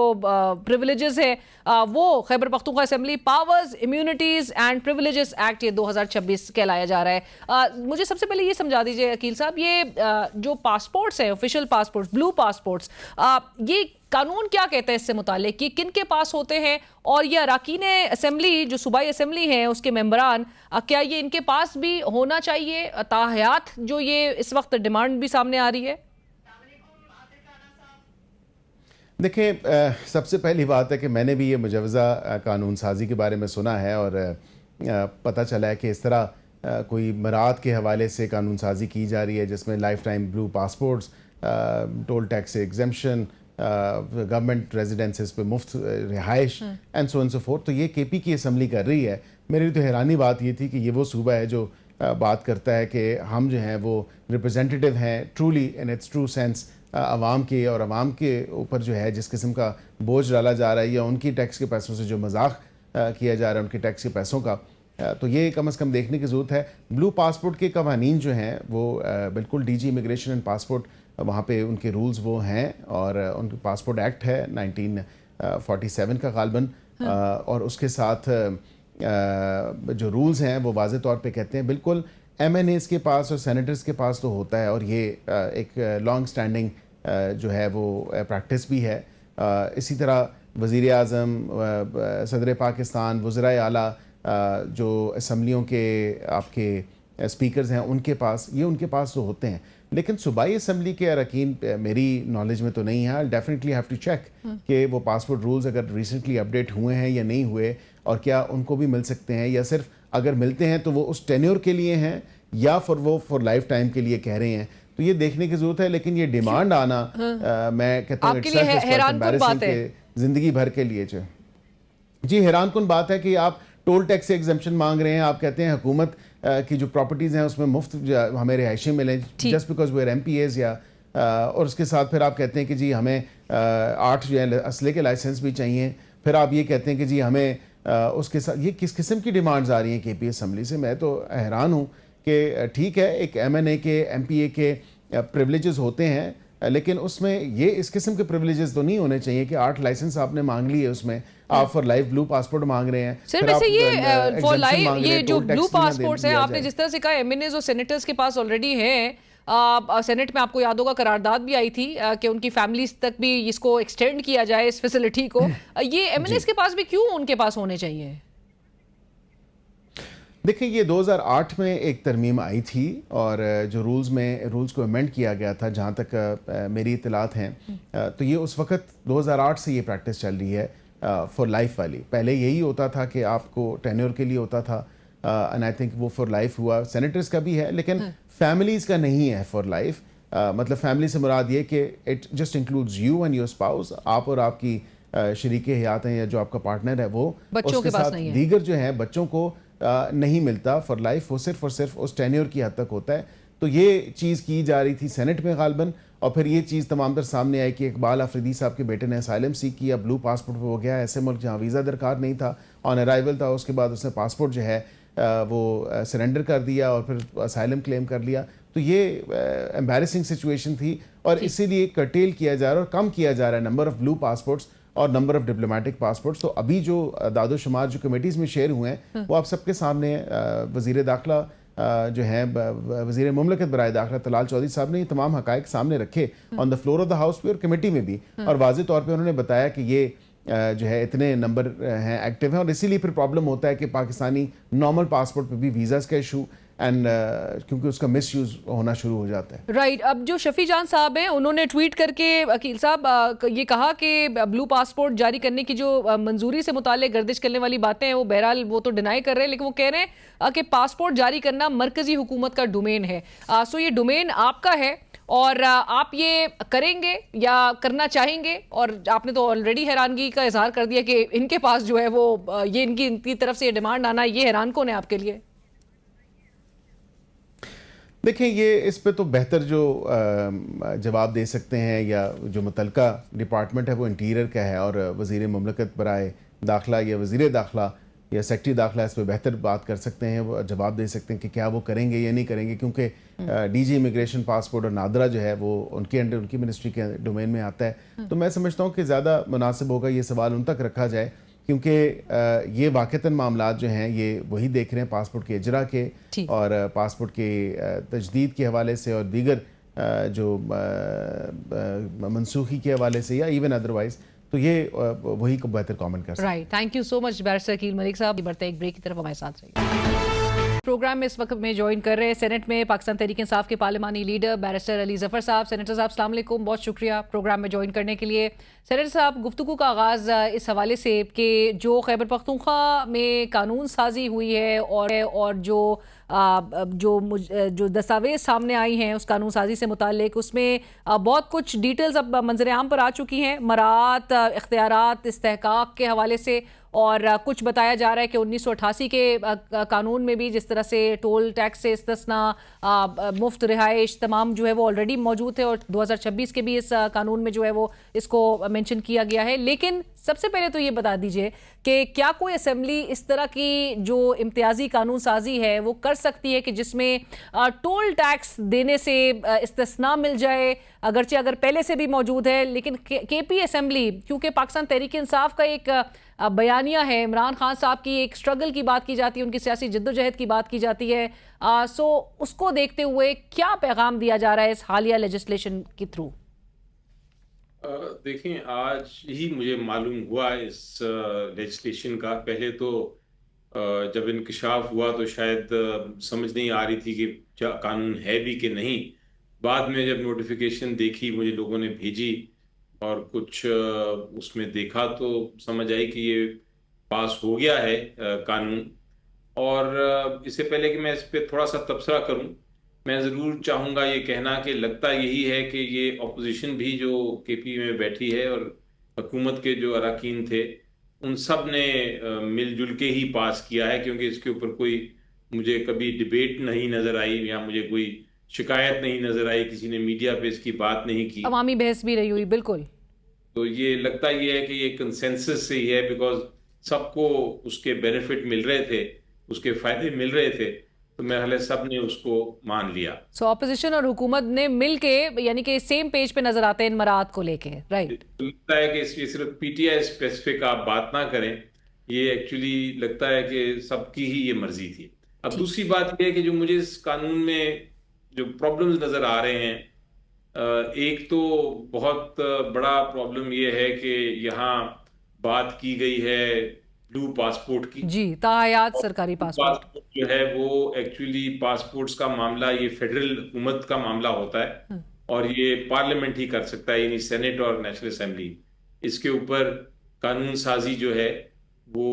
प्रिविलेजेस है वो Khyber Pakhtunkhwa assembly powers, immunities and privileges act ये 2026 कहलाया जा रहा है। मुझे सबसे पहले ये समझा दीजिए अकील साहब, ये जो पासपोर्ट्स हैं, ऑफिशियल पासपोर्ट्स, ब्लू पासपोर्ट्स, ये कानून क्या कहता है इससे मुताल्लिक कि किन के पास होते हैं, और ये अरकान असेंबली जो सूबाई असेंबली हैं उसके मेंबरान, क्या ये इनके पास भी होना चाहिए? ताहयात जो ये इस वक्त डिमांड भी सामने आ रही है। देखिए, सबसे पहली बात है कि मैंने भी ये मुजवज़ा कानून साजी के बारे में सुना है, और पता चला है कि इस तरह कोई मरात के हवाले से कानून साजी की जा रही है जिसमें life time blue passports, toll tax से एग्जेम्पशन, गवर्नमेंट रेजिडेंसेस पे मुफ्त रिहाइश and so and so forth. तो ये केपी की असम्बली कर रही है। मेरी तो हैरानी बात ये थी कि ये वो सूबा है जो बात करता है कि हम जो हैं वो रिप्रेजेंटेटिव हैं truly in its true sense आवाम के, और आवाम के ऊपर जो है जिस किस्म का बोझ डाला जा रहा है या उनकी टैक्स के पैसों से जो मजाक किया जा रहा है उनके टैक्स के पैसों का, तो ये कम से कम देखने की ज़रूरत है। ब्लू पासपोर्ट के कवानीन जो हैं वो बिल्कुल डीजी इमिग्रेशन एंड पासपोर्ट वहाँ पे उनके रूल्स वो हैं, और उनके पासपोर्ट एक्ट है 1947 का गालबन, और उसके साथ जो रूल्स हैं वो वाज़े तौर पे कहते हैं बिल्कुल MNAs के पास और सेनेटर्स के पास तो होता है, और ये एक लॉन्ग स्टैंडिंग जो है वो प्रैक्टिस भी है। इसी तरह वज़ीर आज़म, सदर पाकिस्तान, वज़राए आला, जो असम्बलियों के आपके स्पीकर्स हैं उनके पास तो होते हैं, लेकिन सूबाई असम्बली के अरकान मेरी नॉलेज में तो नहीं है। I definitely have to check कि वो पासपोर्ट रूल्स अगर रिसेंटली अपडेट हुए हैं या नहीं हुए, और क्या उनको भी मिल सकते हैं, या सिर्फ अगर मिलते हैं तो वो उस टेन्योर के लिए हैं या फॉर लाइफ टाइम के लिए कह रहे हैं, तो ये देखने की जरूरत है। लेकिन ये डिमांड आना मैं कहता हूँ जिंदगी भर के लिए जी हैरानकुन बात है कि आप टोल टैक्स से एग्जम्पशन मांग रहे हैं। आप कहते हैं हुकूमत की जो प्रॉपर्टीज़ हैं उसमें मुफ्त हमें रिहायशी मिले just because they are MPAs, या और उसके साथ फिर आप कहते हैं कि जी हमें 8 जो है असले के लाइसेंस भी चाहिए। फिर आप ये कहते हैं कि जी हमें उसके साथ ये किस किस्म की डिमांड्स आ रही हैं KP असम्बली से। मैं तो हैरान हूँ कि ठीक है एक MNA के MPA के प्रिविलेजेस होते हैं, लेकिन उसमें ये इस किस्म के प्रिविलेजेस तो नहीं होने चाहिए कि 8 लाइसेंस आपने मांग लिए, उसमें आप फॉर लाइफ ब्लू पासपोर्ट मांग रहे हैं। सर वैसे ये फॉर लाइफ ये जो ब्लू पासपोर्ट्स हैं, आपने जिस तरह से कहा MNAs और सेनेटर्स के पास ऑलरेडी हैं, सेनेट में आपको याद होगा करारदाद भी आई थी कि उनकी फैमिलीज तक भी इसको एक्सटेंड किया जाए इस फैसिलिटी को। ये MNAs के पास भी क्यों उनके पास होने चाहिए? देखिए ये 2008 में एक तरमीम आई थी, और जो रूल्स को अमेंड किया गया था, जहाँ तक मेरी इत्तलात हैं, तो ये उस वक्त 2008 से ये प्रैक्टिस चल रही है फॉर लाइफ वाली। पहले यही होता था कि आपको टेन्योर के लिए होता था, एंड आई थिंक वो फॉर लाइफ हुआ। सेनेटर्स का भी है, लेकिन फैमिलीज़ का नहीं है फॉर लाइफ। मतलब फैमिली से मुराद ये कि it just includes you and your spouse, आप और आपकी शरीक हयात हैं या जो आपका पार्टनर है वो, बच्चों के पास नहीं है। दीगर जो है बच्चों को नहीं मिलता फॉर लाइफ, वो सिर्फ और सिर्फ उस टेन्योर की हद तक होता है। तो ये चीज़ की जा रही थी सेनेट में गालबन, और फिर ये चीज़ तमाम तर सामने आई कि इकबाल आफरीदी साहब के बेटे ने असाइलम सीख किया, ब्लू पासपोर्ट पर हो गया, ऐसे मुल्क जहाँ वीज़ा दरकार नहीं था, ऑन अराइवल था, उसके बाद उसने पासपोर्ट जो है वो सरेंडर कर दिया और फिर असाइलम क्लेम कर लिया। तो ये एम्बैरेसिंग सिचुएशन थी, और इसीलिए कर्टेल किया जा रहा है और कम किया जा रहा है नंबर ऑफ़ ब्लू पासपोर्ट्स और नंबर ऑफ डिप्लोमेटिक पासपोर्ट्स। तो अभी जो दादोशुमार जो कमेटीज़ में शेयर हुए हैं वो आप सबके सामने वज़ीर दाखिला जो हैं वज़ीर मुमलकत बराए दाखिला तलाल चौधरी साहब ने ये तमाम हक़ाइक़ सामने रखे on the floor of the house पे और कमेटी में भी, और वाज़े तौर पे उन्होंने बताया कि ये जो है इतने नंबर हैं एक्टिव हैं, और इसीलिए फिर प्रॉब्लम होता है कि पाकिस्तानी नॉर्मल पासपोर्ट पे भी वीज़ाज़ का इशू एंड क्योंकि उसका मिसयूज़ होना शुरू हो जाता है। राइट। अब जो शफी जान साहब हैं उन्होंने ट्वीट करके वकील साहब ये कहा कि ब्लू पासपोर्ट जारी करने की जो मंजूरी से मुताल्लिक गर्दिश करने वाली बातें हैं वो बहरहाल वो तो डिनाई कर रहे हैं, लेकिन वो कह रहे हैं कि पासपोर्ट जारी करना मरकजी हुकूमत का डोमेन है। सो ये डोमेन आपका है और आप ये करेंगे या करना चाहेंगे, और आपने तो ऑलरेडी हैरानगी का इजहार कर दिया कि इनके पास जो है वो ये इनकी तरफ से ये डिमांड आना, ये हैरान कौन है आपके लिए? देखिए ये इस पे तो बेहतर जो जवाब दे सकते हैं या जो मुतलका डिपार्टमेंट है वो इंटीरियर का है, और वज़ीर मुमलकत बराए दाखिला या वज़ीर दाखिला या सेक्रेटरी दाखिला इस पे बेहतर बात कर सकते हैं, वो जवाब दे सकते हैं कि क्या वो करेंगे या नहीं करेंगे, क्योंकि DG इमिग्रेशन पासपोर्ट और नादरा जो है वो उनके अंडर उनकी मिनिस्ट्री के डोमेन में आता है। तो मैं समझता हूँ कि ज़्यादा मुनासिब होगा ये सवाल उन तक रखा जाए, क्योंकि ये वाक़तन मामलात जो हैं ये वही देख रहे हैं पासपोर्ट के इजरा के और पासपोर्ट के तजदीद के हवाले से और दीगर जो मनसूखी के हवाले से या इवन अदरवाइज, तो ये वही को बेहतर कमेंट कर सकते हैं। Right, thank you so much barrister Aqeel Malik साहब। बढ़ते एक ब्रेक की तरफ हमारे साथ रहिए। प्रोग्राम में इस वक्त में ज्वाइन कर रहे हैं सेनेट में पाकिस्तान तहरीक इंसाफ के पार्लिमानी लीडर बैरिस्टर अली ज़फ़र साहब। सेनेटर साहब अस्सलाम वालेकुम, बहुत शुक्रिया प्रोग्राम में ज्वाइन करने के लिए। सेनेटर साहब, गुफ्तगू का आगाज़ इस हवाले से कि जो खैबर पख्तूनख्वा में कानून साजी हुई है और जो दस्तावेज सामने आई हैं उस कानून साजी से मुतालिक, उसमें बहुत कुछ डिटेल्स अब मंजर आम पर आ चुकी हैं, मरात, इख्तियारात, इस्तेहकाक के हवाले से, और कुछ बताया जा रहा है कि 1988 के कानून में भी जिस तरह से टोल टैक्स से इस्तिस्ना, मुफ्त रिहाइश तमाम जो है वो ऑलरेडी मौजूद है, और 2026 के भी इस कानून में जो है वो इसको मेंशन किया गया है। लेकिन सबसे पहले तो ये बता दीजिए कि क्या कोई असेंबली इस तरह की जो इम्तियाजी कानून साजी है वो कर सकती है कि जिसमें टोल टैक्स देने से इस्तिस्ना मिल जाए, अगरचे अगर पहले से भी मौजूद है, लेकिन केपी असेंबली क्योंकि पाकिस्तान तहरीक इंसाफ का एक बयानिया है, इमरान खान साहब की एक स्ट्रगल की बात की जाती है, उनकी सियासी जद्दोजहद की बात की जाती है, सो उसको देखते हुए क्या पैगाम दिया जा रहा है इस हालिया लेजिस्लेशन के थ्रू? देखें, आज ही मुझे मालूम हुआ इस लेजिस्लेशन का। पहले तो जब इंकशाफ हुआ तो शायद समझ नहीं आ रही थी कि क्या कानून है भी कि नहीं। बाद में जब नोटिफिकेशन देखी, मुझे लोगों ने भेजी और कुछ उसमें देखा तो समझ आई कि ये पास हो गया है कानून। और इससे पहले कि मैं इस पर थोड़ा सा तबसरा करूं, मैं ज़रूर चाहूँगा ये कहना कि लगता यही है कि ये अपोजिशन भी जो केपी में बैठी है और हुकूमत के जो अरकान थे उन सब ने मिलजुल के ही पास किया है, क्योंकि इसके ऊपर कोई मुझे कभी डिबेट नहीं नज़र आई या मुझे कोई शिकायत नहीं नज़र आई, किसी ने मीडिया पे इसकी बात नहीं की, अवामी बहस भी रही हुई। बिल्कुल, तो ये लगता ये है कि ये कंसेंसस से ही है, बिकॉज सबको उसके बेनिफिट मिल रहे थे, उसके फायदे मिल रहे थे, तो मेरे ख्याल सब ने उसको मान लिया। सो ऑपोजिशन और हुकूमत ने मिलके यानी कि सेम पेज पे नजर आते हैं इन मराहत को लेके, राइट? लगता है कि ये सिर्फ पीटीआई स्पेसिफिक आप बात ना करें, ये एक्चुअली लगता है कि सबकी ही ये मर्जी थी। अब दूसरी बात यह है कि जो मुझे इस कानून में जो प्रॉब्लम्स नजर आ रहे हैं, एक तो बहुत बड़ा प्रॉब्लम ये है कि यहाँ बात की गई है ब्लू पासपोर्ट की। जी, ताहयात सरकारी पासपोर्ट जो है वो एक्चुअली पासपोर्ट्स का मामला ये फेडरल हुकूमत का मामला होता है और ये पार्लियामेंट ही कर सकता है, यानी सेनेट और नेशनल असेंबली। इसके ऊपर कानून साजी जो है वो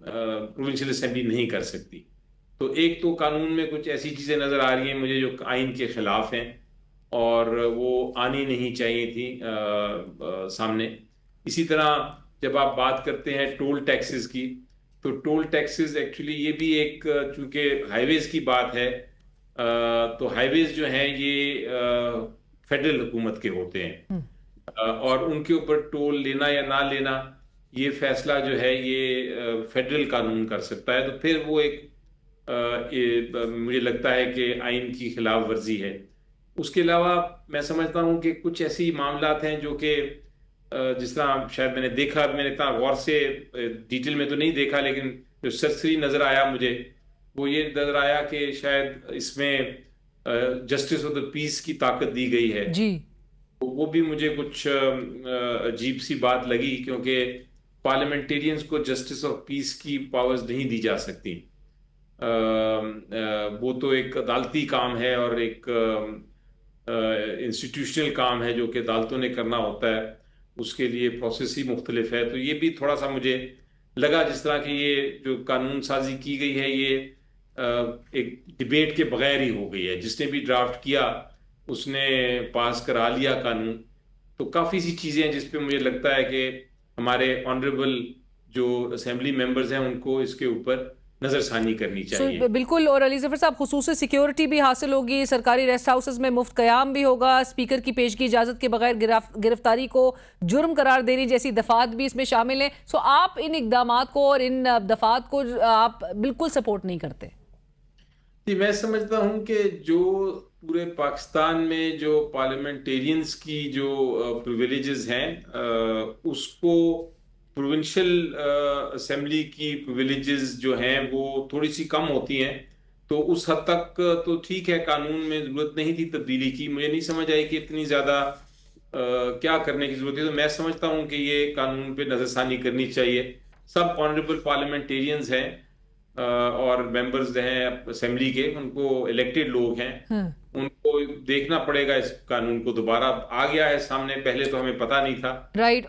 प्रोविंशियल असेंबली नहीं कर सकती। तो एक तो कानून में कुछ ऐसी चीजें नजर आ रही हैं मुझे जो आइन के खिलाफ हैं और वो आनी नहीं चाहिए थी सामने। इसी तरह जब आप बात करते हैं टोल टैक्सेस की, तो टोल टैक्सेस एक्चुअली ये भी एक, चूंकि हाईवेज की बात है, तो हाईवेज जो हैं ये फेडरल हुकूमत के होते हैं और उनके ऊपर टोल लेना या ना लेना ये फैसला जो है ये फेडरल कानून कर सकता है। तो फिर वो एक मुझे लगता है कि आइन की खिलाफ वर्जी है। उसके अलावा मैं समझता हूँ कि कुछ ऐसी मामलात हैं जो कि जिस तरह शायद मैंने देखा, मैंने इतना गौर से डिटेल में तो नहीं देखा, लेकिन जो सरसरी नजर आया मुझे वो ये नजर आया कि शायद इसमें जस्टिस ऑफ द पीस की ताकत दी गई है जी। वो भी मुझे कुछ अजीब सी बात लगी, क्योंकि पार्लियामेंटेरियंस को जस्टिस ऑफ पीस की पावर्स नहीं दी जा सकती। वो तो एक अदालती काम है और एक इंस्टीट्यूशनल काम है जो कि अदालतों ने करना होता है, उसके लिए प्रोसेस ही मुख्तलिफ है। तो ये भी थोड़ा सा मुझे लगा जिस तरह की ये जो कानून साजी की गई है ये एक डिबेट के बगैर ही हो गई है। जिसने भी ड्राफ्ट किया उसने पास करा लिया कानून। तो काफ़ी सी चीज़ें हैं जिस पे मुझे लगता है कि हमारे ऑनरेबल जो असेंबली मेंबर्स हैं उनको इसके ऊपर नजरसानी करनी चाहिए। बिल्कुल। और अली ज़फ़र साहब, खुसूसी सिक्योरिटी भी हासिल होगी, सरकारी रेस्ट हाउसेस में मुफ्त क़याम भी होगा, स्पीकर की पेशगी इजाज़त के बगैर गिरफ्तारी को जुर्म करार देने जैसी दफात भी इसमें शामिल हैं। सो आप इन इक़दामात को और इन दफात को आप बिल्कुल सपोर्ट नहीं करते? जी, मैं समझता हूँ कि जो पूरे पाकिस्तान में जो पार्लियामेंटेरियंस की जो प्रिविलेजेस हैं उसको प्रोविंशियल असेंबली की प्रिविलेजेस जो हैं वो थोड़ी सी कम होती हैं। तो उस हद तक तो ठीक है, कानून में ज़रूरत नहीं थी तब्दीली की। मुझे नहीं समझ आई कि इतनी ज़्यादा क्या करने की ज़रूरत है। तो मैं समझता हूँ कि ये कानून पे नज़रसानी करनी चाहिए। सब ऑनरेबल पार्लियामेंटेरियंस हैं और मेंबर्स हैं असेंबली के, उनको इलेक्टेड लोग हैं, उनको देखना पड़ेगा इस कानून को। दोबारा आ गया है सामने, पहले तो हमें पता नहीं था। राइट।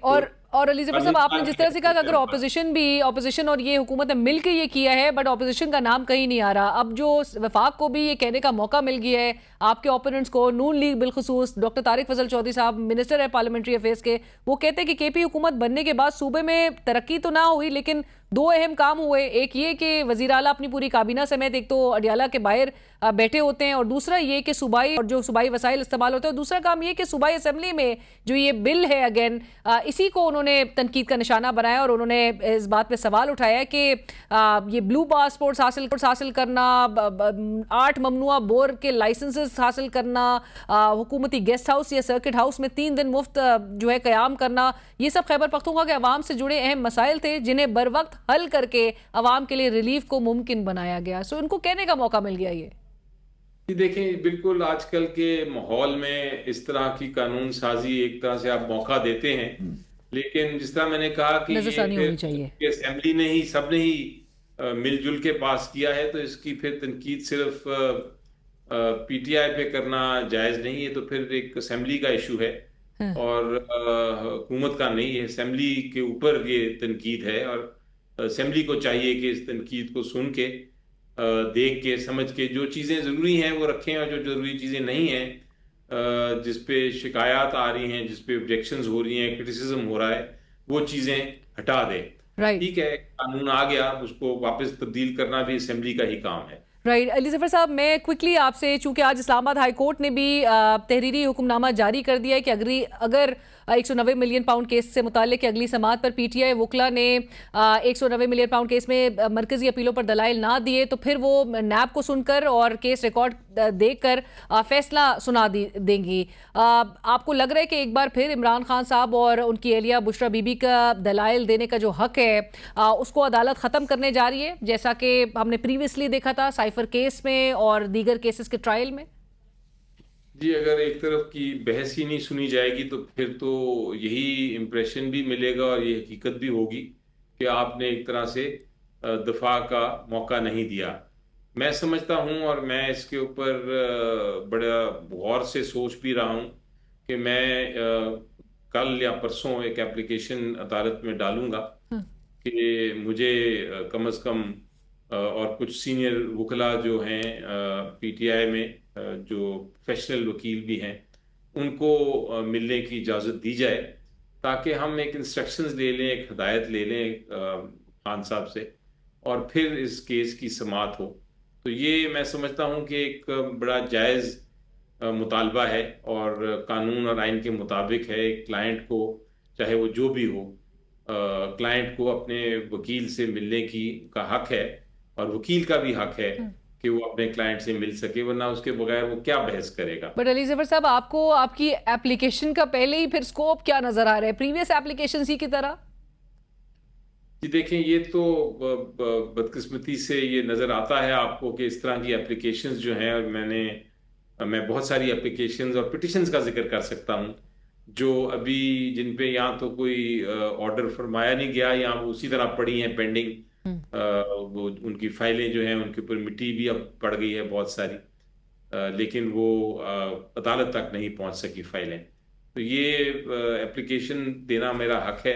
और अली ज़फ़र साहब, आपने जिस तरह से कहा कि अगर ऑपोजिशन और ये हुकूमत ने मिलकर ये किया है, बट ऑपोजिशन का नाम कहीं नहीं आ रहा। अब जो वफाक को भी ये कहने का मौका मिल गया है, आपके ओपोनेंट्स को, नून लीग बिलखुसूस डॉक्टर तारिक फजल चौधरी साहब मिनिस्टर है पार्लियामेंट्री अफेयर्स के, वो कहते हैं कि केपी हुकूमत बनने के बाद सूबे में तरक्की तो ना हुई, लेकिन दो अहम काम हुए। एक ये कि वज़ीर आला अपनी पूरी काबीना समेत एक तो अडियाला के बाहर बैठे होते हैं, और दूसरा ये कि सूबाई और जो सूबाई वसाइल इस्तेमाल होते हैं, और दूसरा काम ये कि सूबाई असम्बली में जो ये बिल है अगेन इसी को उन्होंने तनकीद का निशाना बनाया, और उन्होंने इस बात पे सवाल उठाया कि ये ब्लू पासपोर्ट हासिल करना, 8 ममनुआ बोर के लाइसेंसेस हासिल करना, हुकूमती गेस्ट हाउस या सर्किट हाउस में 3 दिन मुफ्त जो है क़याम करना, ये सब खैबर पख्तूनख्वा के अवाम से जुड़े अहम मसाइल थे जिन्हें बर वक्त हल करके अवाम के लिए रिलीफ को मुमकिन बनाया गया। सो इनको कहने का मौका मिल गया। ये देखें, बिल्कुल आजकल के माहौल में इस तरह की कानून साजी एक तरह से आप मौका देते हैं, लेकिन जिस तरह मैंने कहा कि ये असेंबली ने ही सबने ही मिलजुल के पास किया है, तो इसकी फिर तनकीद सिर्फ पीटीआई पे करना जायज नहीं है। तो फिर एक असेंबली का इशू है और हुकूमत का नहीं है, असेंबली के ऊपर ये तनकीद है, और असेंबली को चाहिए कि इस तनकीद को सुन के, देख के, समझ के जो चीज़ें ज़रूरी हैं वो रखें, और जो ज़रूरी चीज़ें नहीं हैं, जिस पे शिकायत आ रही हैं, जिस पे ऑब्जेक्शंस हो रही हैं, क्रिटिसिज्म हो रहा है, वो चीज़ें हटा दें। ठीक है, कानून आ गया, उसको वापस तब्दील करना भी असेंबली का ही काम है। राइट। अली ज़फ़र साहब, मैं क्विकली आपसे, चूंकि आज इस्लामाबाद हाई कोर्ट ने भी तहरीरी हुक्मनामा जारी कर दिया है कि अगर 190 मिलियन पाउंड केस से मुतालिक अगली समात पर पीटीआई वकला ने 190 मिलियन पाउंड केस में मरकजी अपीलों पर दलाइल ना दिए, तो फिर वो नैब को सुनकर और केस रिकॉर्ड देखकर फैसला सुना देंगी। आपको लग रहा है कि एक बार फिर इमरान खान साहब और उनकी एहलिया बुशरा बीबी का दलाइल देने का जो हक है उसको अदालत ख़त्म करने जा रही है, जैसा कि हमने प्रीवियसली देखा था साइफर केस में और दीगर केसेस के ट्रायल में? जी, अगर एक तरफ की बहस ही नहीं सुनी जाएगी तो फिर तो यही इम्प्रेशन भी मिलेगा और ये हकीकत भी होगी कि आपने एक तरह से दफा का मौका नहीं दिया। मैं समझता हूँ और मैं इसके ऊपर बड़ा गौर से सोच भी रहा हूँ कि मैं कल या परसों एक एप्लीकेशन अदालत में डालूंगा कि मुझे कम से कम और कुछ सीनियर वकला जो हैं पीटीआई में, जो प्रोफेशनल वकील भी हैं, उनको मिलने की इजाज़त दी जाए, ताकि हम एक इंस्ट्रक्शंस ले लें, एक हदायत ले लें खान साहब से, और फिर इस केस की समाअत हो। तो ये मैं समझता हूँ कि एक बड़ा जायज़ मुतालबा है और कानून और आइन के मुताबिक है। एक क्लाइंट को, चाहे वो जो भी हो, क्लाइंट को अपने वकील से मिलने की का हक है, और वकील का भी हक है कि वो अपने क्लाइंट से मिल सके, वरना उसके बगैर वो क्या बहस करेगा। बट अली ज़फ़र साहब, आपको आपकी एप्लीकेशन का पहले ही फिर स्कोप क्या नजर आ रहा है, प्रीवियस एप्लीकेशन ही की तरह? जी देखें, ये तो बदकिस्मती से ये नज़र आता है आपको कि इस तरह की एप्लीकेशंस जो हैं, और मैं बहुत सारी एप्लीकेशंस और पिटिशंस का जिक्र कर सकता हूँ जो अभी, जिन पे या तो कोई ऑर्डर फरमाया नहीं गया या वो उसी तरह पड़ी हैं पेंडिंग। वो उनकी फाइलें जो हैं उनके ऊपर मिट्टी भी अब पड़ गई है बहुत सारी, लेकिन वो अदालत तक नहीं पहुंच सकी फाइलें। तो ये एप्लीकेशन देना मेरा हक है।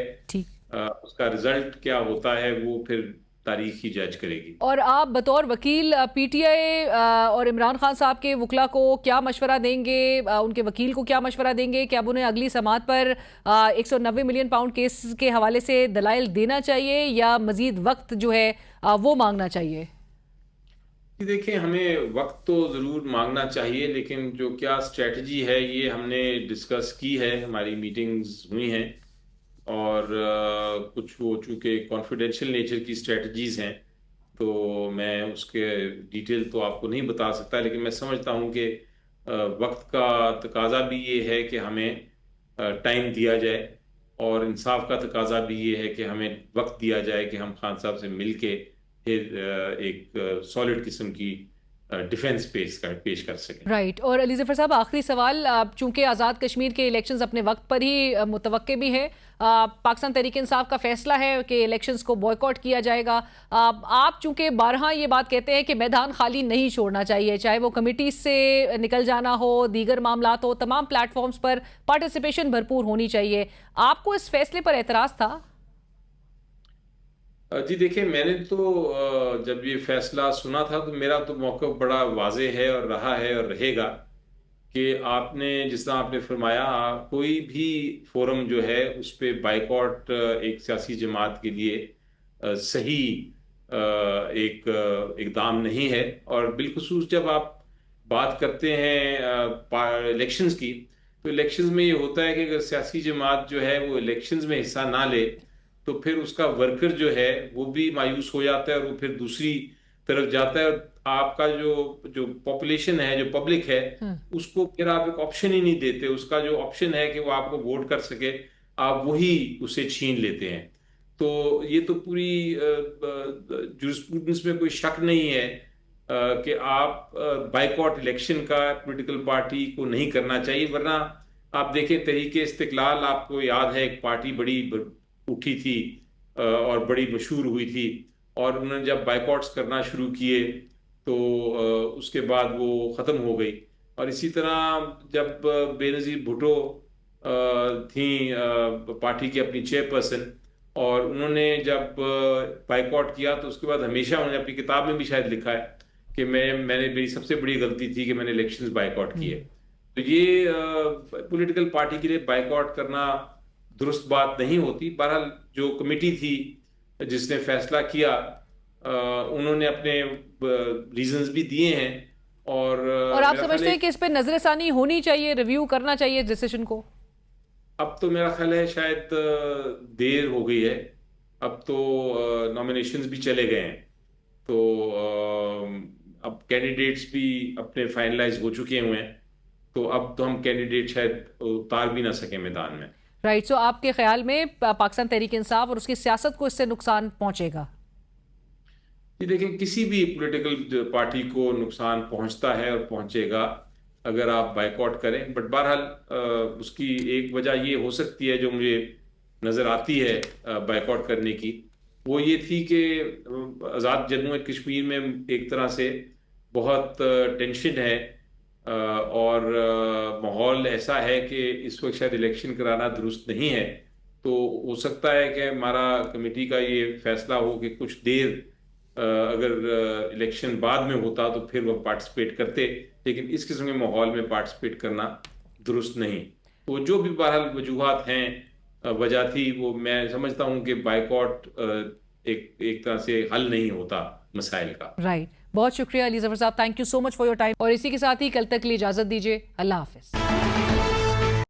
उसका रिजल्ट क्या होता है वो फिर तारीख ही जज करेगी। और आप बतौर वकील पीटीआई और इमरान खान साहब के वकला को क्या मशवरा देंगे, उनके वकील को क्या मशवरा देंगे कि अब उन्हें अगली समात पर 190 मिलियन पाउंड केस के हवाले से दलाइल देना चाहिए या मजीद वक्त जो है वो मांगना चाहिए? देखिए, हमें वक्त तो ज़रूर मांगना चाहिए, लेकिन जो क्या स्ट्रेटजी है ये हमने डिस्कस की है, हमारी मीटिंग्स हुई हैं, और कुछ वो चूँकि कॉन्फिडेंशियल नेचर की स्ट्रेटजीज़ हैं, तो मैं उसके डिटेल तो आपको नहीं बता सकता, लेकिन मैं समझता हूँ कि वक्त का तकाजा भी ये है कि हमें टाइम दिया जाए, और इंसाफ का तकाजा भी ये है कि हमें वक्त दिया जाए कि हम खान साहब से मिल के फिर एक सॉलिड किस्म की डिफेंस पेश कर सकें। राइट। और अली ज़फ़र साहब, आखिरी सवाल, चूंकि आज़ाद कश्मीर के इलेक्शंस अपने वक्त पर ही मुतवक्के भी है, पाकिस्तान तहरीक इंसाफ का फैसला है कि इलेक्शंस को बॉयकॉट किया जाएगा। आप चूंकि बारहा ये बात कहते हैं कि मैदान खाली नहीं छोड़ना चाहिए, चाहे वो कमिटी से निकल जाना हो, दीगर मामलात हो, तमाम प्लेटफॉर्म्स पर पार्टिसिपेशन भरपूर होनी चाहिए, आपको इस फैसले पर एतराज़ था? जी देखिए, मैंने तो जब ये फैसला सुना था तो मेरा तो मौक़िफ़ बड़ा वाज़ेह है और रहा है और रहेगा कि आपने जिस तरह आपने फरमाया, कोई भी फोरम जो है उस पे बाइकॉट एक सियासी जमात के लिए सही एक इक़दाम नहीं है। और बिलखुसूस जब आप बात करते हैं इलेक्शंस की, तो इलेक्शंस में ये होता है कि अगर सियासी जमात जो है वो इलेक्शंस में हिस्सा ना ले तो फिर उसका वर्कर जो है वो भी मायूस हो जाता है और वो फिर दूसरी तरफ जाता है। आपका जो पॉपुलेशन है, जो पब्लिक है, उसको फिर आप एक ऑप्शन ही नहीं देते। उसका जो ऑप्शन है कि वो आपको वोट कर सके, आप वही उसे छीन लेते हैं। तो ये तो पूरी जूरिस्प्रूडेंस में कोई शक नहीं है कि आप बाइकॉट इलेक्शन का पॉलिटिकल पार्टी को नहीं करना चाहिए। वरना आप देखें, तहरीके इस्तिकलाल, आपको याद है एक पार्टी बड़ी उठी थी और बड़ी मशहूर हुई थी, और उन्होंने जब बाइकॉट्स करना शुरू किए तो उसके बाद वो ख़त्म हो गई। और इसी तरह जब बेनज़ीर भुट्टो थी पार्टी की अपनी चेयरपर्सन, और उन्होंने जब बाइकॉट किया तो उसके बाद हमेशा उन्होंने अपनी किताब में भी शायद लिखा है कि मेरी सबसे बड़ी गलती थी कि मैंने इलेक्शंस बाइकॉट किए। तो ये पॉलिटिकल पार्टी के लिए बाइकॉट करना दुरुस्त बात नहीं होती। बहरहाल जो कमेटी थी जिसने फैसला किया, उन्होंने अपने रीजंस भी दिए हैं। और आप समझते हैं कि इस पे नजरसानी होनी चाहिए, रिव्यू करना चाहिए डिसीजन को? अब तो मेरा ख्याल है शायद देर हो गई है। अब तो नॉमिनेशंस भी चले गए हैं, तो अब कैंडिडेट्स भी अपने फाइनलाइज हो चुके हुए हैं, तो अब तो हम कैंडिडेट शायद उतार भी ना सकें मैदान में। राइट। सो आपके ख्याल में पाकिस्तान तहरीक इंसाफ और उसकी सियासत को इससे नुकसान पहुंचेगा? ये देखें, किसी भी पॉलिटिकल पार्टी को नुकसान पहुंचता है और पहुंचेगा अगर आप बाइकॉट करें। बट बहरहाल उसकी एक वजह ये हो सकती है जो मुझे नज़र आती है बाइकॉट करने की, वो ये थी कि आज़ाद जम्मू एंड कश्मीर में एक तरह से बहुत टेंशन है और माहौल ऐसा है कि इस वक्त शायद इलेक्शन कराना दुरुस्त नहीं है। तो हो सकता है कि हमारा कमेटी का ये फैसला हो कि कुछ देर अगर इलेक्शन बाद में होता तो फिर वो पार्टिसिपेट करते, लेकिन इस किस्म के माहौल में पार्टिसिपेट करना दुरुस्त नहीं। तो जो भी बहरहाल वजूहात हैं, वजह थी, वो मैं समझता हूँ कि बाइकॉट एक तरह से हल नहीं होता मसाइल का। राइट। बहुत शुक्रिया अली ज़फ़र साहब, thank you so much for your time. और इसी के साथ ही कल तक के लिए इजाज़त दीजिए। अल्लाह हाफ़िज़।